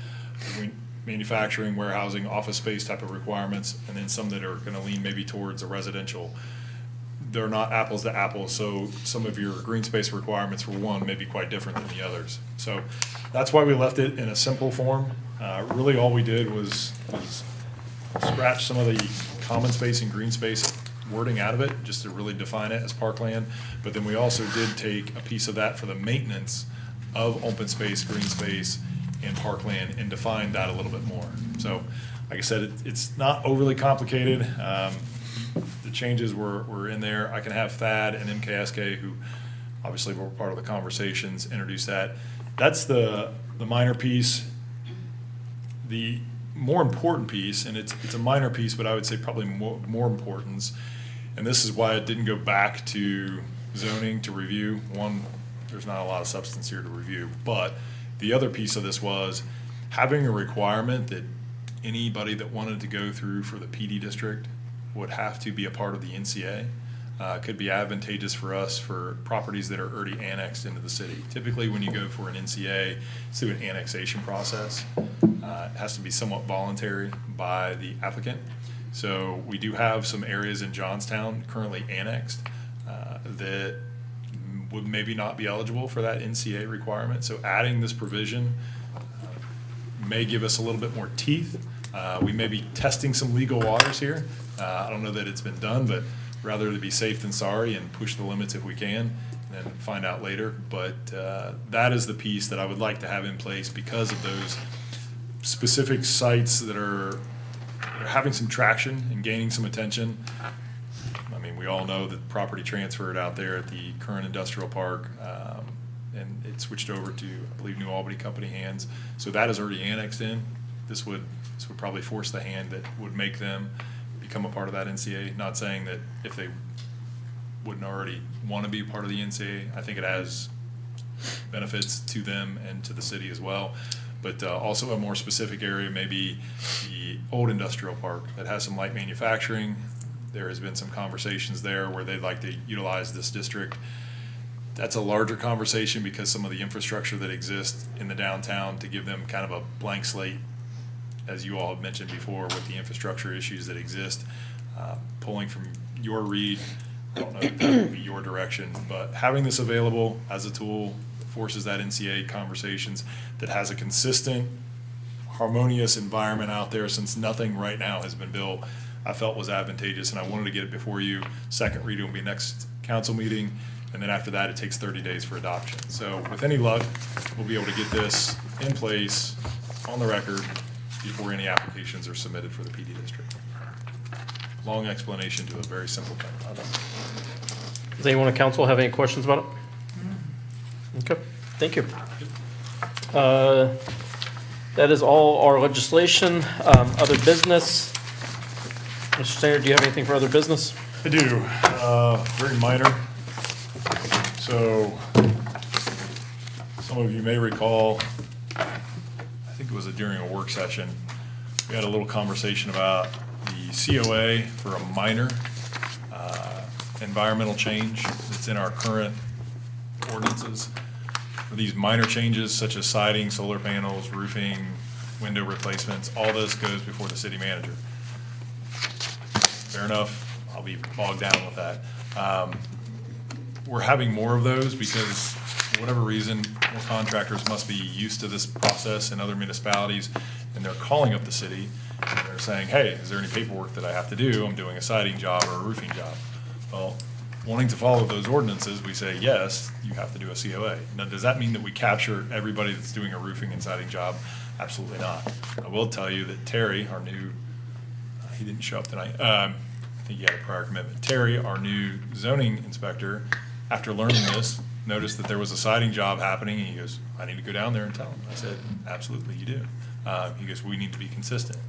A: manufacturing, warehousing, office space type of requirements, and then some that are gonna lean maybe towards a residential. They're not apples to apples, so some of your green space requirements for one may be quite different than the others. So that's why we left it in a simple form. Really, all we did was scratch some of the common space and green space wording out of it, just to really define it as parkland. But then we also did take a piece of that for the maintenance of open space, green space, and parkland, and define that a little bit more. So, like I said, it's not overly complicated. The changes were in there. I can have Thad and MKSK, who obviously were part of the conversations, introduce that. That's the minor piece. The more important piece, and it's a minor piece, but I would say probably more importance, and this is why it didn't go back to zoning to review. One, there's not a lot of substance here to review, but the other piece of this was having a requirement that anybody that wanted to go through for the PD district would have to be a part of the NCA. Could be advantageous for us for properties that are already annexed into the city. Typically, when you go for an NCA, it's through an annexation process. It has to be somewhat voluntary by the applicant. So we do have some areas in Johnstown currently annexed that would maybe not be eligible for that NCA requirement. So adding this provision may give us a little bit more teeth. We may be testing some legal waters here. I don't know that it's been done, but rather to be safe than sorry and push the limits if we can, and then find out later. But that is the piece that I would like to have in place because of those specific sites that are are having some traction and gaining some attention. I mean, we all know that property transferred out there at the current industrial park, and it switched over to, I believe, New Albany Company hands. So that is already annexed in. This would probably force the hand that would make them become a part of that NCA. Not saying that if they wouldn't already want to be part of the NCA, I think it has benefits to them and to the city as well. But also a more specific area, maybe the old industrial park that has some light manufacturing. There has been some conversations there where they'd like to utilize this district. That's a larger conversation because some of the infrastructure that exists in the downtown, to give them kind of a blank slate, as you all have mentioned before, with the infrastructure issues that exist. Pulling from your read, I don't know if that would be your direction, but having this available as a tool forces that NCA conversations that has a consistent, harmonious environment out there, since nothing right now has been built, I felt was advantageous, and I wanted to get it before you. Second reading will be next council meeting, and then after that, it takes 30 days for adoption. So with any luck, we'll be able to get this in place on the record before any applications are submitted for the PD district. Long explanation to a very simple thing.
K: Does anyone on council have any questions about it? Okay, thank you. That is all our legislation. Other business. Mr. Stainer, do you have anything for other business?
A: I do, very minor. So, some of you may recall, I think it was during a work session, we had a little conversation about the COA for a minor environmental change that's in our current ordinances. For these minor changes such as siding, solar panels, roofing, window replacements, all this goes before the city manager. Fair enough, I'll be bogged down with that. We're having more of those because, for whatever reason, more contractors must be used to this process in other municipalities, and they're calling up the city, and they're saying, hey, is there any paperwork that I have to do? I'm doing a siding job or a roofing job. Well, wanting to follow those ordinances, we say, yes, you have to do a COA. Now, does that mean that we capture everybody that's doing a roofing and siding job? Absolutely not. I will tell you that Terry, our new, he didn't show up tonight, I think he had a prior commitment. Terry, our new zoning inspector, after learning this, noticed that there was a siding job happening, and he goes, I need to go down there and tell him. I said, absolutely, you do. He goes, we need to be consistent.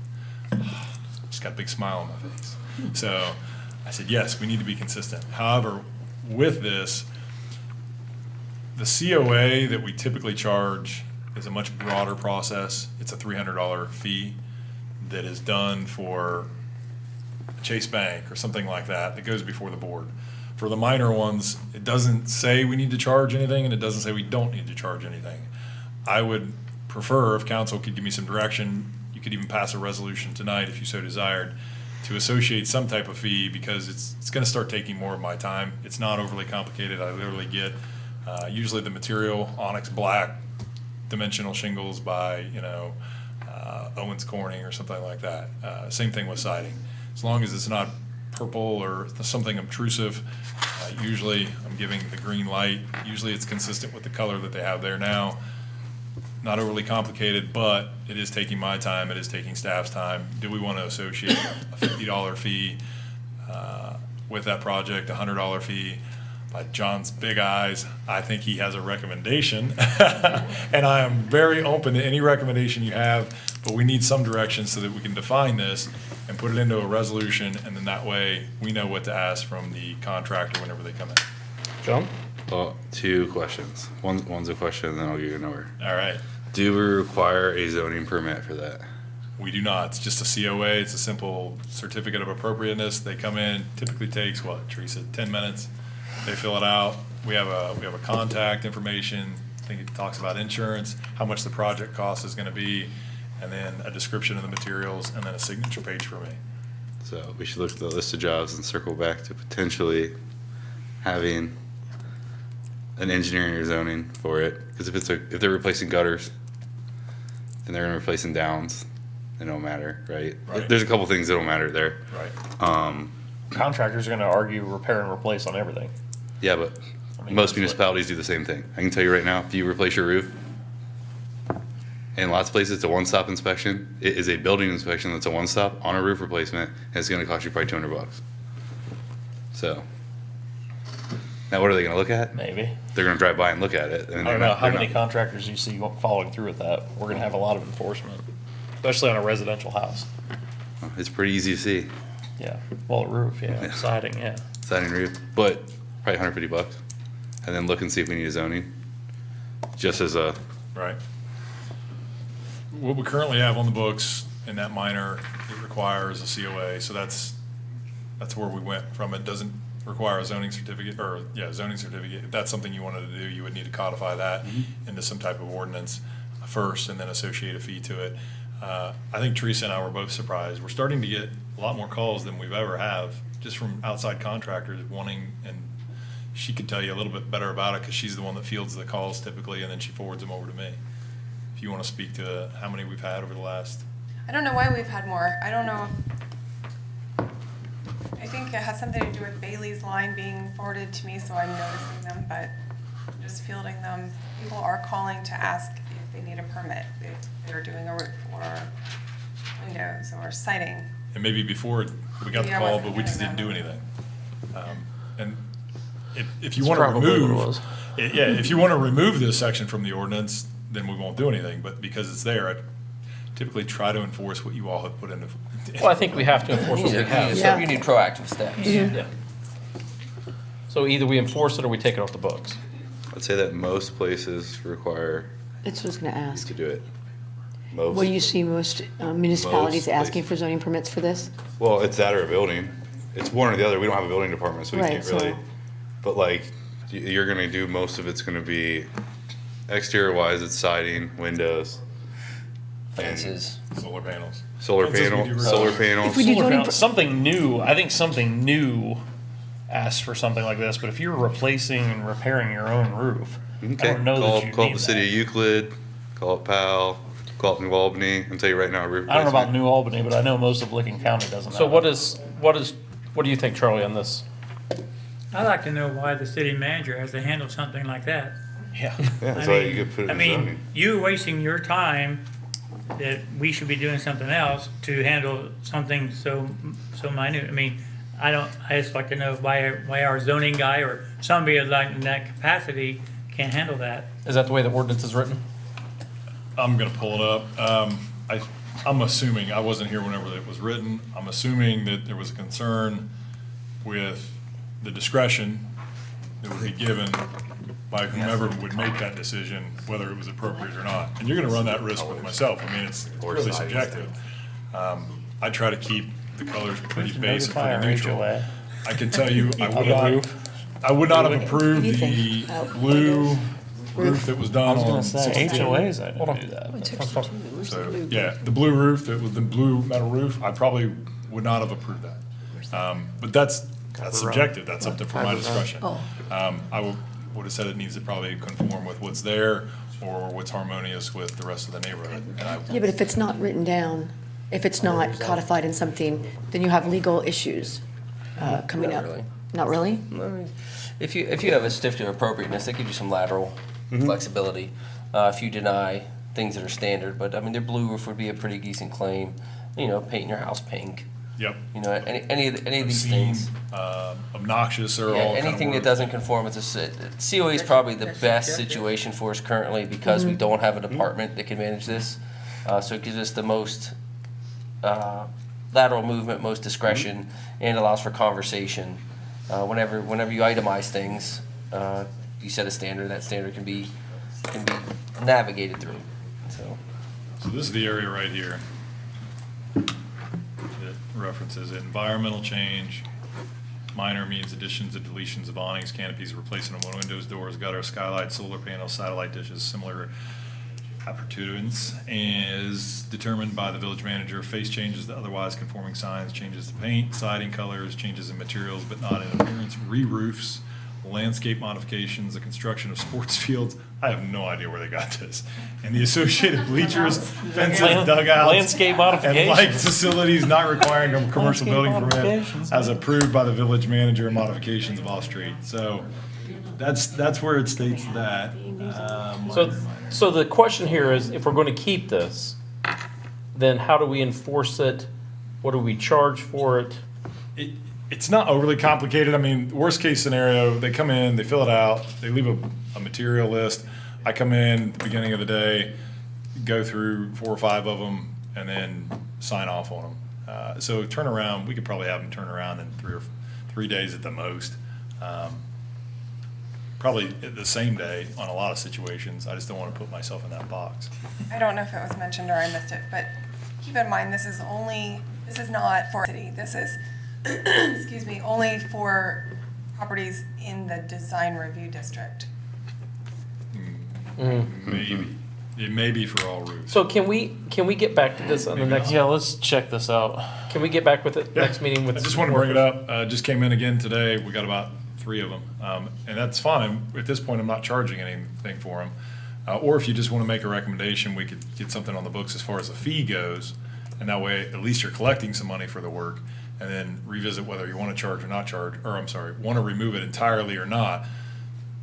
A: Just got a big smile on my face. So I said, yes, we need to be consistent. However, with this, the COA that we typically charge is a much broader process. It's a $300 fee that is done for Chase Bank or something like that, that goes before the board. For the minor ones, it doesn't say we need to charge anything, and it doesn't say we don't need to charge anything. I would prefer if council could give me some direction, you could even pass a resolution tonight if you so desired, to associate some type of fee, because it's gonna start taking more of my time. It's not overly complicated. I literally get usually the material, Onyx Black, dimensional shingles by, Owens Corning or something like that. Same thing with siding. As long as it's not purple or something obtrusive, usually I'm giving the green light. Usually it's consistent with the color that they have there now. Not overly complicated, but it is taking my time, it is taking staff's time. Do we want to associate a $50 fee with that project, a $100 fee? By John's big eyes, I think he has a recommendation. And I am very open to any recommendation you have, but we need some direction so that we can define this and put it into a resolution, and then that way we know what to ask from the contractor whenever they come in.
K: John?
P: Well, two questions. One's a question, and then I'll give you another.
A: All right.
P: Do we require a zoning permit for that?
A: We do not. It's just a COA. It's a simple certificate of appropriateness. They come in, typically takes, what, Teresa, 10 minutes? They fill it out. We have a contact information. I think it talks about insurance, how much the project cost is gonna be, and then a description of the materials, and then a signature page for me.
P: So we should look at the list of jobs and circle back to potentially having an engineering or zoning for it. Because if they're replacing gutters, then they're gonna be replacing downs. It don't matter, right?
A: Right.
P: There's a couple things that don't matter there.
A: Right.
R: Contractors are gonna argue repair and replace on everything.
P: Yeah, but most municipalities do the same thing. I can tell you right now, if you replace your roof, In lots of places, it's a one-stop inspection. It is a building inspection that's a one-stop on a roof replacement, and it's gonna cost you probably $200. So, now what are they gonna look at?
R: Maybe.
P: They're gonna drive by and look at it. And
R: I don't know how many contractors you see following through with that. We're gonna have a lot of enforcement, especially on a residential house.
P: It's pretty easy to see.
R: Yeah, well, a roof, yeah,
P: Yeah.
R: siding, yeah.
P: Siding roof, but probably $150. And then look and see if we need a zoning, just as a,
A: Right. What we currently have on the books in that minor, it requires a COA, so that's where we went from. It doesn't require a zoning certificate, or, yeah, zoning certificate. If that's something you wanted to do, you would need to codify that into some type of ordinance first and then associate a fee to it. I think Teresa and I were both surprised. We're starting to get a lot more calls than we've ever have, just from outside contractors wanting, and she could tell you a little bit better about it because she's the one that fields the calls typically, and then she forwards them over to me. If you want to speak to how many we've had over the last.
E: I don't know why we've had more. I don't know. I think it has something to do with Bailey's line being forwarded to me, so I'm noticing them, but just fielding them. People are calling to ask if they need a permit, if they're doing a roof or windows or siding.
A: And maybe before we got the
E: Yeah, I
A: call,
E: wasn't
A: but we just
E: getting
A: didn't
E: that.
A: do anything. And if you
R: That's
A: want to
R: probably what it
A: remove,
R: was.
A: yeah, if you want to remove this section from the ordinance, then we won't do anything. But because it's there, I typically try to enforce what you all have put into.
K: Well, I think we have to enforce what we have.
C: You need proactive steps.
K: Yeah. So either we enforce it or we take it off the books.
P: I'd say that most places require
Q: That's what I was gonna
P: you
Q: ask.
P: to do it. Most.
Q: What do you see most municipalities
P: Most
Q: asking
P: places.
Q: for zoning permits for this?
P: Well, it's that or a building. It's one or the other. We don't have a building department, so we
Q: Right,
P: can't really.
Q: so-
P: But like, you're gonna do, most of it's gonna be, exterior wise, it's siding, windows. and
C: Fences.
A: Solar panels.
P: Solar
A: Fences we
P: panel,
A: do
P: solar
A: regularly.
P: panels.
Q: If we do
R: Solar
Q: zoning
R: panel- Something new, I think something new asks for something like this, but if you're replacing and repairing your own roof, I
P: Okay,
R: don't know
P: call,
R: that you
P: call
R: need
P: the city of
R: that.
P: Euclid, call it Powell, call it New Albany. I'll tell you right now, roof
R: I don't know about
P: replacement.
R: New Albany, but I know most of Licking County doesn't have
K: So
R: it.
K: what do you think, Charlie, on this?
S: I'd like to know why the city manager has to handle something like that.
R: Yeah.
P: Yeah,
S: I
P: that's why you
S: mean,
P: could put it
S: I
P: in
S: mean,
P: zoning.
S: you wasting your time that we should be doing something else to handle something so minute. I mean, I just like to know why our zoning guy or somebody like in that capacity can't handle that.
K: Is that the way the ordinance is written?
A: I'm gonna pull it up. I'm assuming, I wasn't here whenever it was written, I'm assuming that there was a concern with the discretion that would be given by whomever would make that decision, whether it was appropriate or not. And you're gonna run that risk with myself. I mean, it's really subjective. I try to keep the colors pretty basic,
R: Notify our
A: pretty neutral.
R: HOA.
A: I can tell you, I
R: On
A: would
R: the
A: not,
R: roof.
A: I would not have approved the
Q: Anything.
A: blue roof that was
R: I
A: done
R: was
A: on
R: gonna say,
A: 62.
R: HOAs, I didn't do that.
A: So, yeah, the blue roof, with the blue metal roof, I probably would not have approved that. But that's subjective, that's up to for my discretion. I would have said it needs to probably conform with what's there or what's harmonious with the rest of the neighborhood. And I-
Q: Yeah, but if it's not written down, if it's not codified in something, then you have legal issues coming
C: Not
Q: up.
C: really.
Q: Not really?
C: If you have a certificate of appropriateness, that gives you some lateral flexibility. If you deny things that are standard, but I mean, their blue roof would be a pretty decent claim. You know, painting your house pink.
A: Yep.
C: You know, any of these
A: Obscene,
C: things.
A: obnoxious or
C: Yeah,
A: all kind of
C: anything that
A: words.
C: doesn't conform with the COA is probably the best situation for us currently because we don't have a department that can manage this. So it gives us the most lateral movement, most discretion, and allows for conversation. Whenever you itemize things, you set a standard. That standard can be navigated through.
A: So this is the area right here that references it. Environmental change, minor means additions and deletions of awnings, canopies, replacement of windows, doors, gutters, skylights, solar panels, satellite dishes, similar appurtenance is determined by the village manager. Face changes to otherwise conforming signs, changes to paint, siding colors, changes in materials but not in appearance, re-roofs, landscape modifications, the construction of sports fields. I have no idea where they got this. And the associated bleachers, fences, dugouts.
R: Landscape
A: And like
R: modifications.
A: facilities not requiring a commercial
R: Landscape
A: building permit
R: modifications.
A: as approved by the village manager and modifications of off-street. So That's where it states that.
K: So the question here is, if we're going to keep this, then how do we enforce it? What do we charge for it?
A: It's not overly complicated. I mean, worst case scenario, they come in, they fill it out, they leave a material list. I come in at the beginning of the day, go through 4 or 5 of them, and then sign off on them. So turnaround, we could probably have them turn around in 3 days at the most. Probably the same day on a lot of situations. I just don't want to put myself in that box.
E: I don't know if it was mentioned or I missed it, but keep in mind, this is not for city. This is, excuse me, only for properties in the design review district.
A: Maybe. It may be for all roofs.
K: So can we get back to this on the next?
R: Yeah, let's check this out.
K: Can we get back with it next meeting with?
A: I just want to bring it up. Just came in again today. We got about 3 of them. And that's fine. At this point, I'm not charging anything for them. Or if you just want to make a recommendation, we could get something on the books as far as the fee goes. And that way, at least you're collecting some money for the work. And then revisit whether you want to charge or not charge, or I'm sorry, want to remove it entirely or not.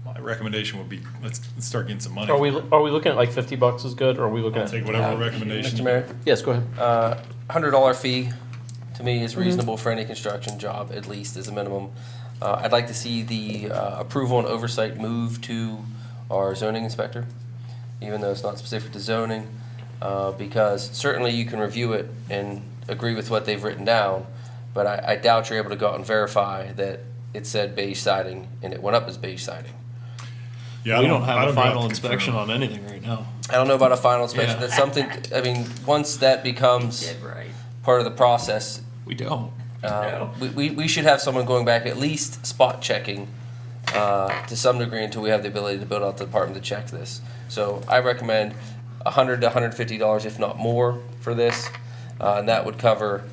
A: My recommendation would be, let's start getting some money.
K: Are we looking at like $50 is good, or are we looking
A: I'll
K: at?
A: take whatever recommendation.
C: Mr. Mayor?
K: Yes, go ahead.
C: $100 fee, to me, is reasonable for any construction job, at least as a minimum. I'd like to see the approval and oversight move to our zoning inspector, even though it's not specific to zoning, because certainly you can review it and agree with what they've written down, but I doubt you're able to go out and verify that it said beige siding and it went up as beige siding.
A: Yeah,
R: We don't
A: I
R: have a
A: go out
R: final
A: to
R: inspection
A: confirm.
R: on anything right now.
C: I don't know about a final inspection.
R: Yeah.
C: That's something, I mean, once that becomes part of the process,
R: We don't.
C: we should have someone going back, at least spot checking to some degree until we have the ability to build out the department to check this. So I recommend $100 to $150, if not more, for this. And that would cover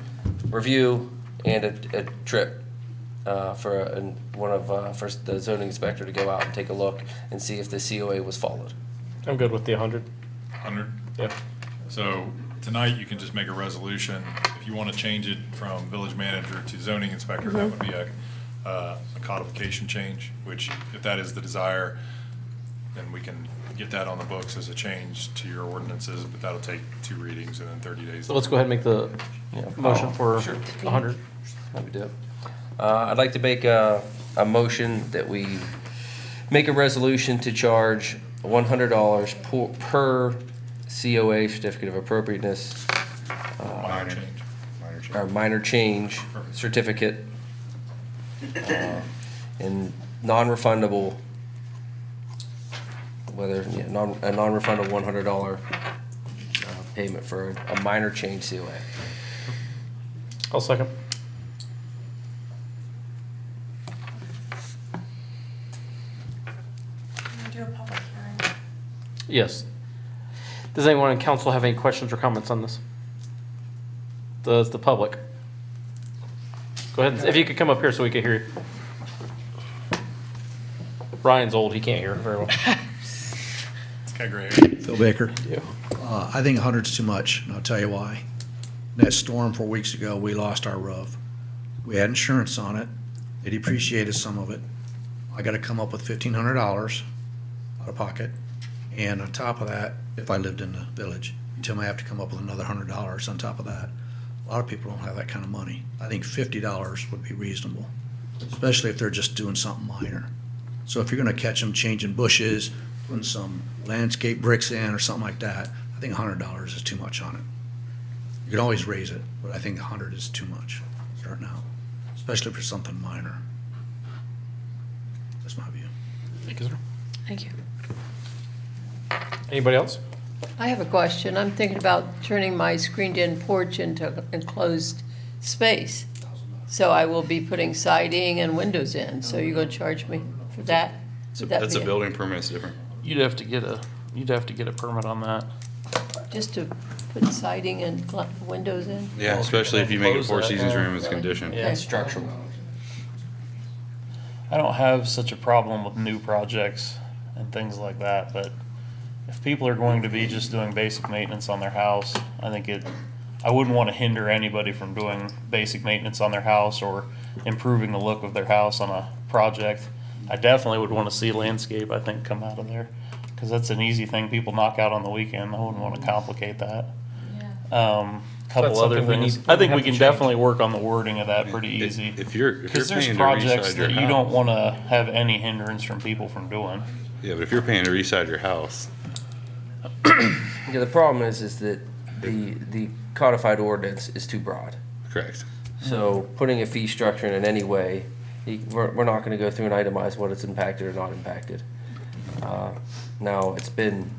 C: review and a trip for the zoning inspector to go out and take a look and see if the COA was followed.
K: I'm good with the 100.
A: 100?
K: Yeah.
A: So tonight, you can just make a resolution. If you want to change it from village manager to zoning inspector, that would be a codification change, which if that is the desire, then we can get that on the books as a change to your ordinances, but that'll take 2 readings and then 30 days.
K: So let's go ahead and make the motion for
C: Sure.
K: 100.
C: Happy to do it. I'd like to make a motion that we make a resolution to charge $100 per COA, certificate of appropriateness,
A: Minor change.
C: or minor change certificate, and non-refundable, a non-refundable $100 payment for a minor change COA.
K: I'll second.
E: Can we do a public hearing?
K: Yes. Does anyone in council have any questions or comments on this? Does the public? Go ahead, if you could come up here so we can hear you. Ryan's old, he can't hear very well.
A: It's got gray hair.
T: Phil Baker.
K: Yeah.
T: I think 100's too much, and I'll tell you why. That storm 4 weeks ago, we lost our roof. We had insurance on it. They depreciated some of it. I gotta come up with $1,500 out of pocket. And on top of that, if I lived in the village, you tell me I have to come up with another $100 on top of that. A lot of people don't have that kind of money. I think $50 would be reasonable, especially if they're just doing something minor. So if you're gonna catch them changing bushes, putting some landscape bricks in or something like that, I think $100 is too much on it. You can always raise it, but I think 100 is too much starting out, especially for something minor. That's my view.
K: Thank you, sir.
Q: Thank you.
K: Anybody else?
B: I have a question. I'm thinking about turning my screened-in porch into enclosed space. So I will be putting siding and windows in, so you're gonna charge me for that? Would that
P: That's a
B: be
P: building permit, it's different.
R: You'd have to get a permit on that.
B: Just to put siding and windows in?
P: Yeah, especially if you make it
R: Close
P: Four
R: that,
P: Seasons
R: yeah.
P: room as a condition.
R: Yeah.
C: Structural.
R: I don't have such a problem with new projects and things like that, but if people are going to be just doing basic maintenance on their house, I wouldn't want to hinder anybody from doing basic maintenance on their house or improving the look of their house on a project. I definitely would want to see landscape, I think, come out of there. Because that's an easy thing people knock out on the weekend. I wouldn't want to complicate that. Couple
K: That's
R: other
K: something we
R: things.
K: need-
R: I think
K: we
R: we
K: have to
R: can
K: change.
R: definitely work on the wording of that pretty easy.
P: If you're
R: Because there's
P: paying to
R: projects
P: reside your
R: that you don't
P: house.
R: want to have any hindrance from people from doing.
P: Yeah, but if you're paying to reside your house,
C: Yeah, the problem is that the codified ordinance is too broad.
P: correct.
C: So putting a fee structure in any way, we're not gonna go through and itemize what it's impacted or not impacted. Now, it's been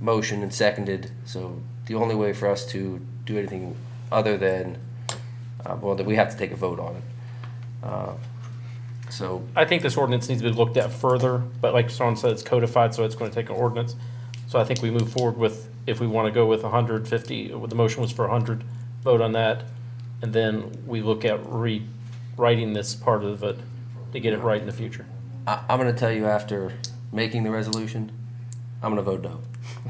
C: motioned and seconded, so the only way for us to do anything other than, well, that we have to take a vote on it. So,
K: I think this ordinance needs to be looked at further, but like Sean said, it's codified, so it's going to take an ordinance. So I think we move forward with, if we want to go with 150, the motion was for 100, vote on that. And then we look at rewriting this part of it to get it right in the future.
C: I'm gonna tell you after making the resolution, I'm gonna vote no.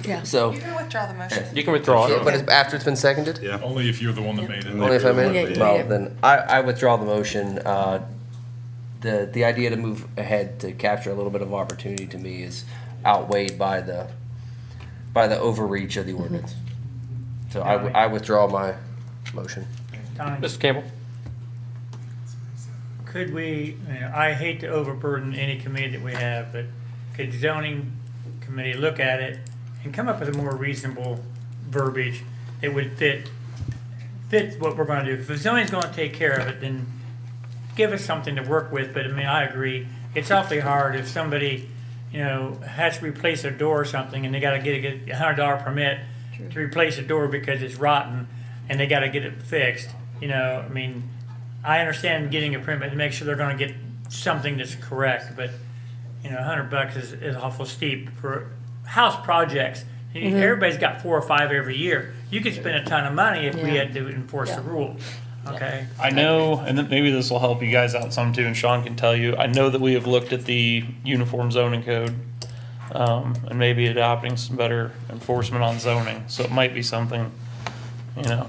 Q: Yeah.
C: So,
E: You can withdraw the motion.
K: You can withdraw
C: yeah,
K: it.
C: but it's after it's been seconded?
P: Yeah.
A: Only if you're the one that made it.
C: Only if I made it?
Q: Yeah,
C: Well,
Q: yeah.
C: then I withdraw the motion. The idea to move ahead to capture a little bit of opportunity to me is outweighed by the overreach of the ordinance. So I withdraw my motion.
S: Donnie,
K: Mr. Campbell?
S: could we, I hate to overburden any committee that we have, but could zoning committee look at it and come up with a more reasonable verbiage that would fit what we're gonna do? If the zoning's gonna take care of it, then give us something to work with, but I mean, I agree, it's awfully hard if somebody, has to replace a door or something, and they gotta get a $100 permit to replace a door because it's rotten, and they gotta get it fixed, I mean, I understand getting a permit to make sure they're gonna get something that's correct, but, $100 is awful steep for house projects. Everybody's got 4 or 5 every year. You could spend a ton of money if we
Q: Yeah.
S: had to enforce the rule, okay?
R: I know, and then maybe this will help you guys out some too, and Sean can tell you, I know that we have looked at the uniform zoning code, and maybe adopting some better enforcement on zoning, so it might be something,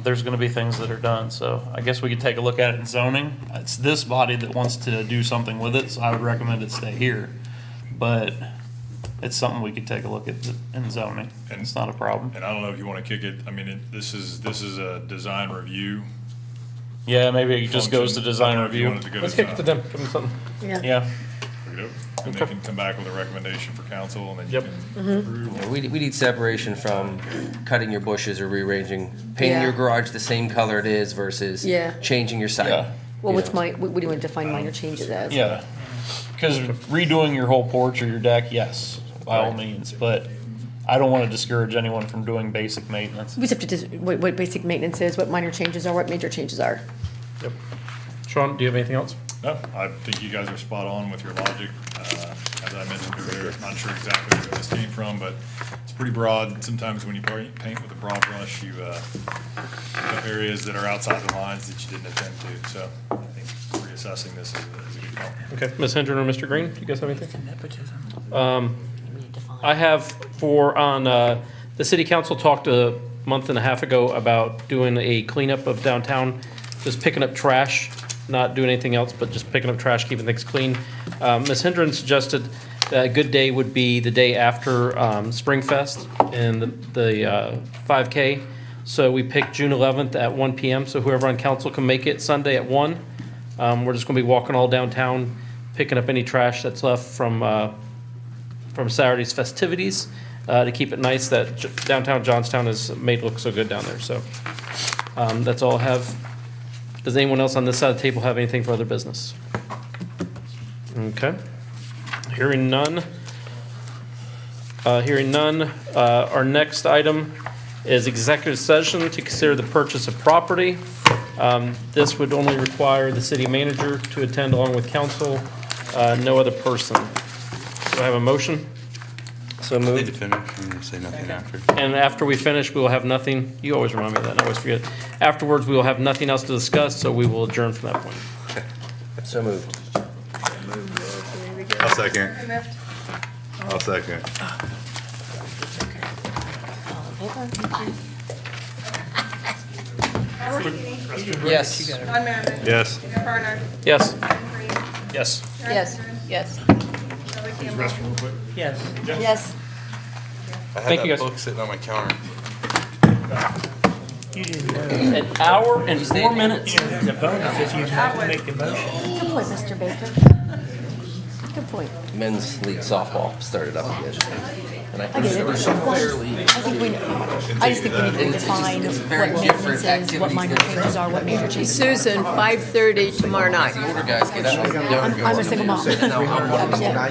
R: there's gonna be things that are done, so I guess we could take a look at it in zoning. It's this body that wants to do something with it, so I would recommend it stay here, but it's something we could take a look at in zoning, and it's not a problem.
A: And I don't know if you want to kick it, I mean, this is a design review.
R: Yeah, maybe it just goes to
A: function.
R: design
A: I don't know if you
R: review.
A: wanted to go
K: Let's
A: to
K: kick it to them, give them something.
Q: Yeah.
R: Yeah.
A: And they can come back with a recommendation for council, and then you
K: Yep.
A: can approve.
C: Yeah, we need separation from cutting your bushes or rearranging, painting
Q: Yeah.
C: your garage the same color it is versus
Q: Yeah.
C: changing your sign.
R: Yeah.
Q: Well,
C: You
Q: what
C: know.
Q: do you want to define minor changes as?
R: Yeah, because redoing your whole porch or your deck, yes, by all means, but I don't want to discourage anyone from doing basic maintenance.
Q: We just have to, what basic maintenance is, what minor changes are, what major changes are.
K: Yep. Sean, do you have anything else?
A: No, I think you guys are spot on with your logic. As I mentioned earlier, I'm not sure exactly where this came from, but it's pretty broad. Sometimes when you paint with a broad brush, you have areas that are outside the lines that you didn't intend to. So I think reassessing this is a good call.
K: Okay, Ms. Hendren or Mr. Green, do you guys have anything? I have the city council talked a month and a half ago about doing a cleanup of downtown, just picking up trash, not doing anything else, but just picking up trash, keeping things clean. Ms. Hendren suggested that a good day would be the day after Spring Fest and the 5K. So we picked June 11th at 1 PM, so whoever on council can make it Sunday at 1. We're just gonna be walking all downtown, picking up any trash that's left from Saturday's festivities, to keep it nice that downtown Johnstown is made look so good down there, so. That's all I have. Does anyone else on this side of the table have anything for other business? Okay. Hearing none. Our next item is executive session to consider the purchase of property. This would only require the city manager to attend along with council, no other person. Do I have a motion?
C: So
P: Need
C: moved.
P: to finish and say nothing after.
K: And after we finish, we will have nothing, you always remind me of that, and I always forget. Afterwards, we will have nothing else to discuss, so we will adjourn from that point.
C: So moved.
P: I'll second.
E: Removed.
P: I'll second.
E: Howard Dean.
C: Yes.
E: John Merriman.
P: Yes.
E: Jeff Barnard.
K: Yes.
E: Adam Green.
R: Yes.
B: Yes, yes.
A: Use restroom real quick.
S: Yes.
Q: Yes.
P: I
K: Thank
P: had
K: you,
P: that
K: guys.
P: book sitting on my counter.
S: You didn't know.
K: An hour and 4 minutes.
S: It's a bonus if you make the motion.
Q: Good point, Mr. Baker. Good point.
C: Men's league softball started up again. And I
Q: I get it.
C: think they're fairly.
Q: I think I just think we need to define
C: It's
Q: what
C: very different
Q: maintenance is, what
C: activities
Q: minor
C: than-
Q: changes are, what major changes are.
B: Susan, 5:30 tomorrow night.
C: The older guys get out.
Q: I'm a single mom.
C: No, I'm one of them.
Q: Yeah.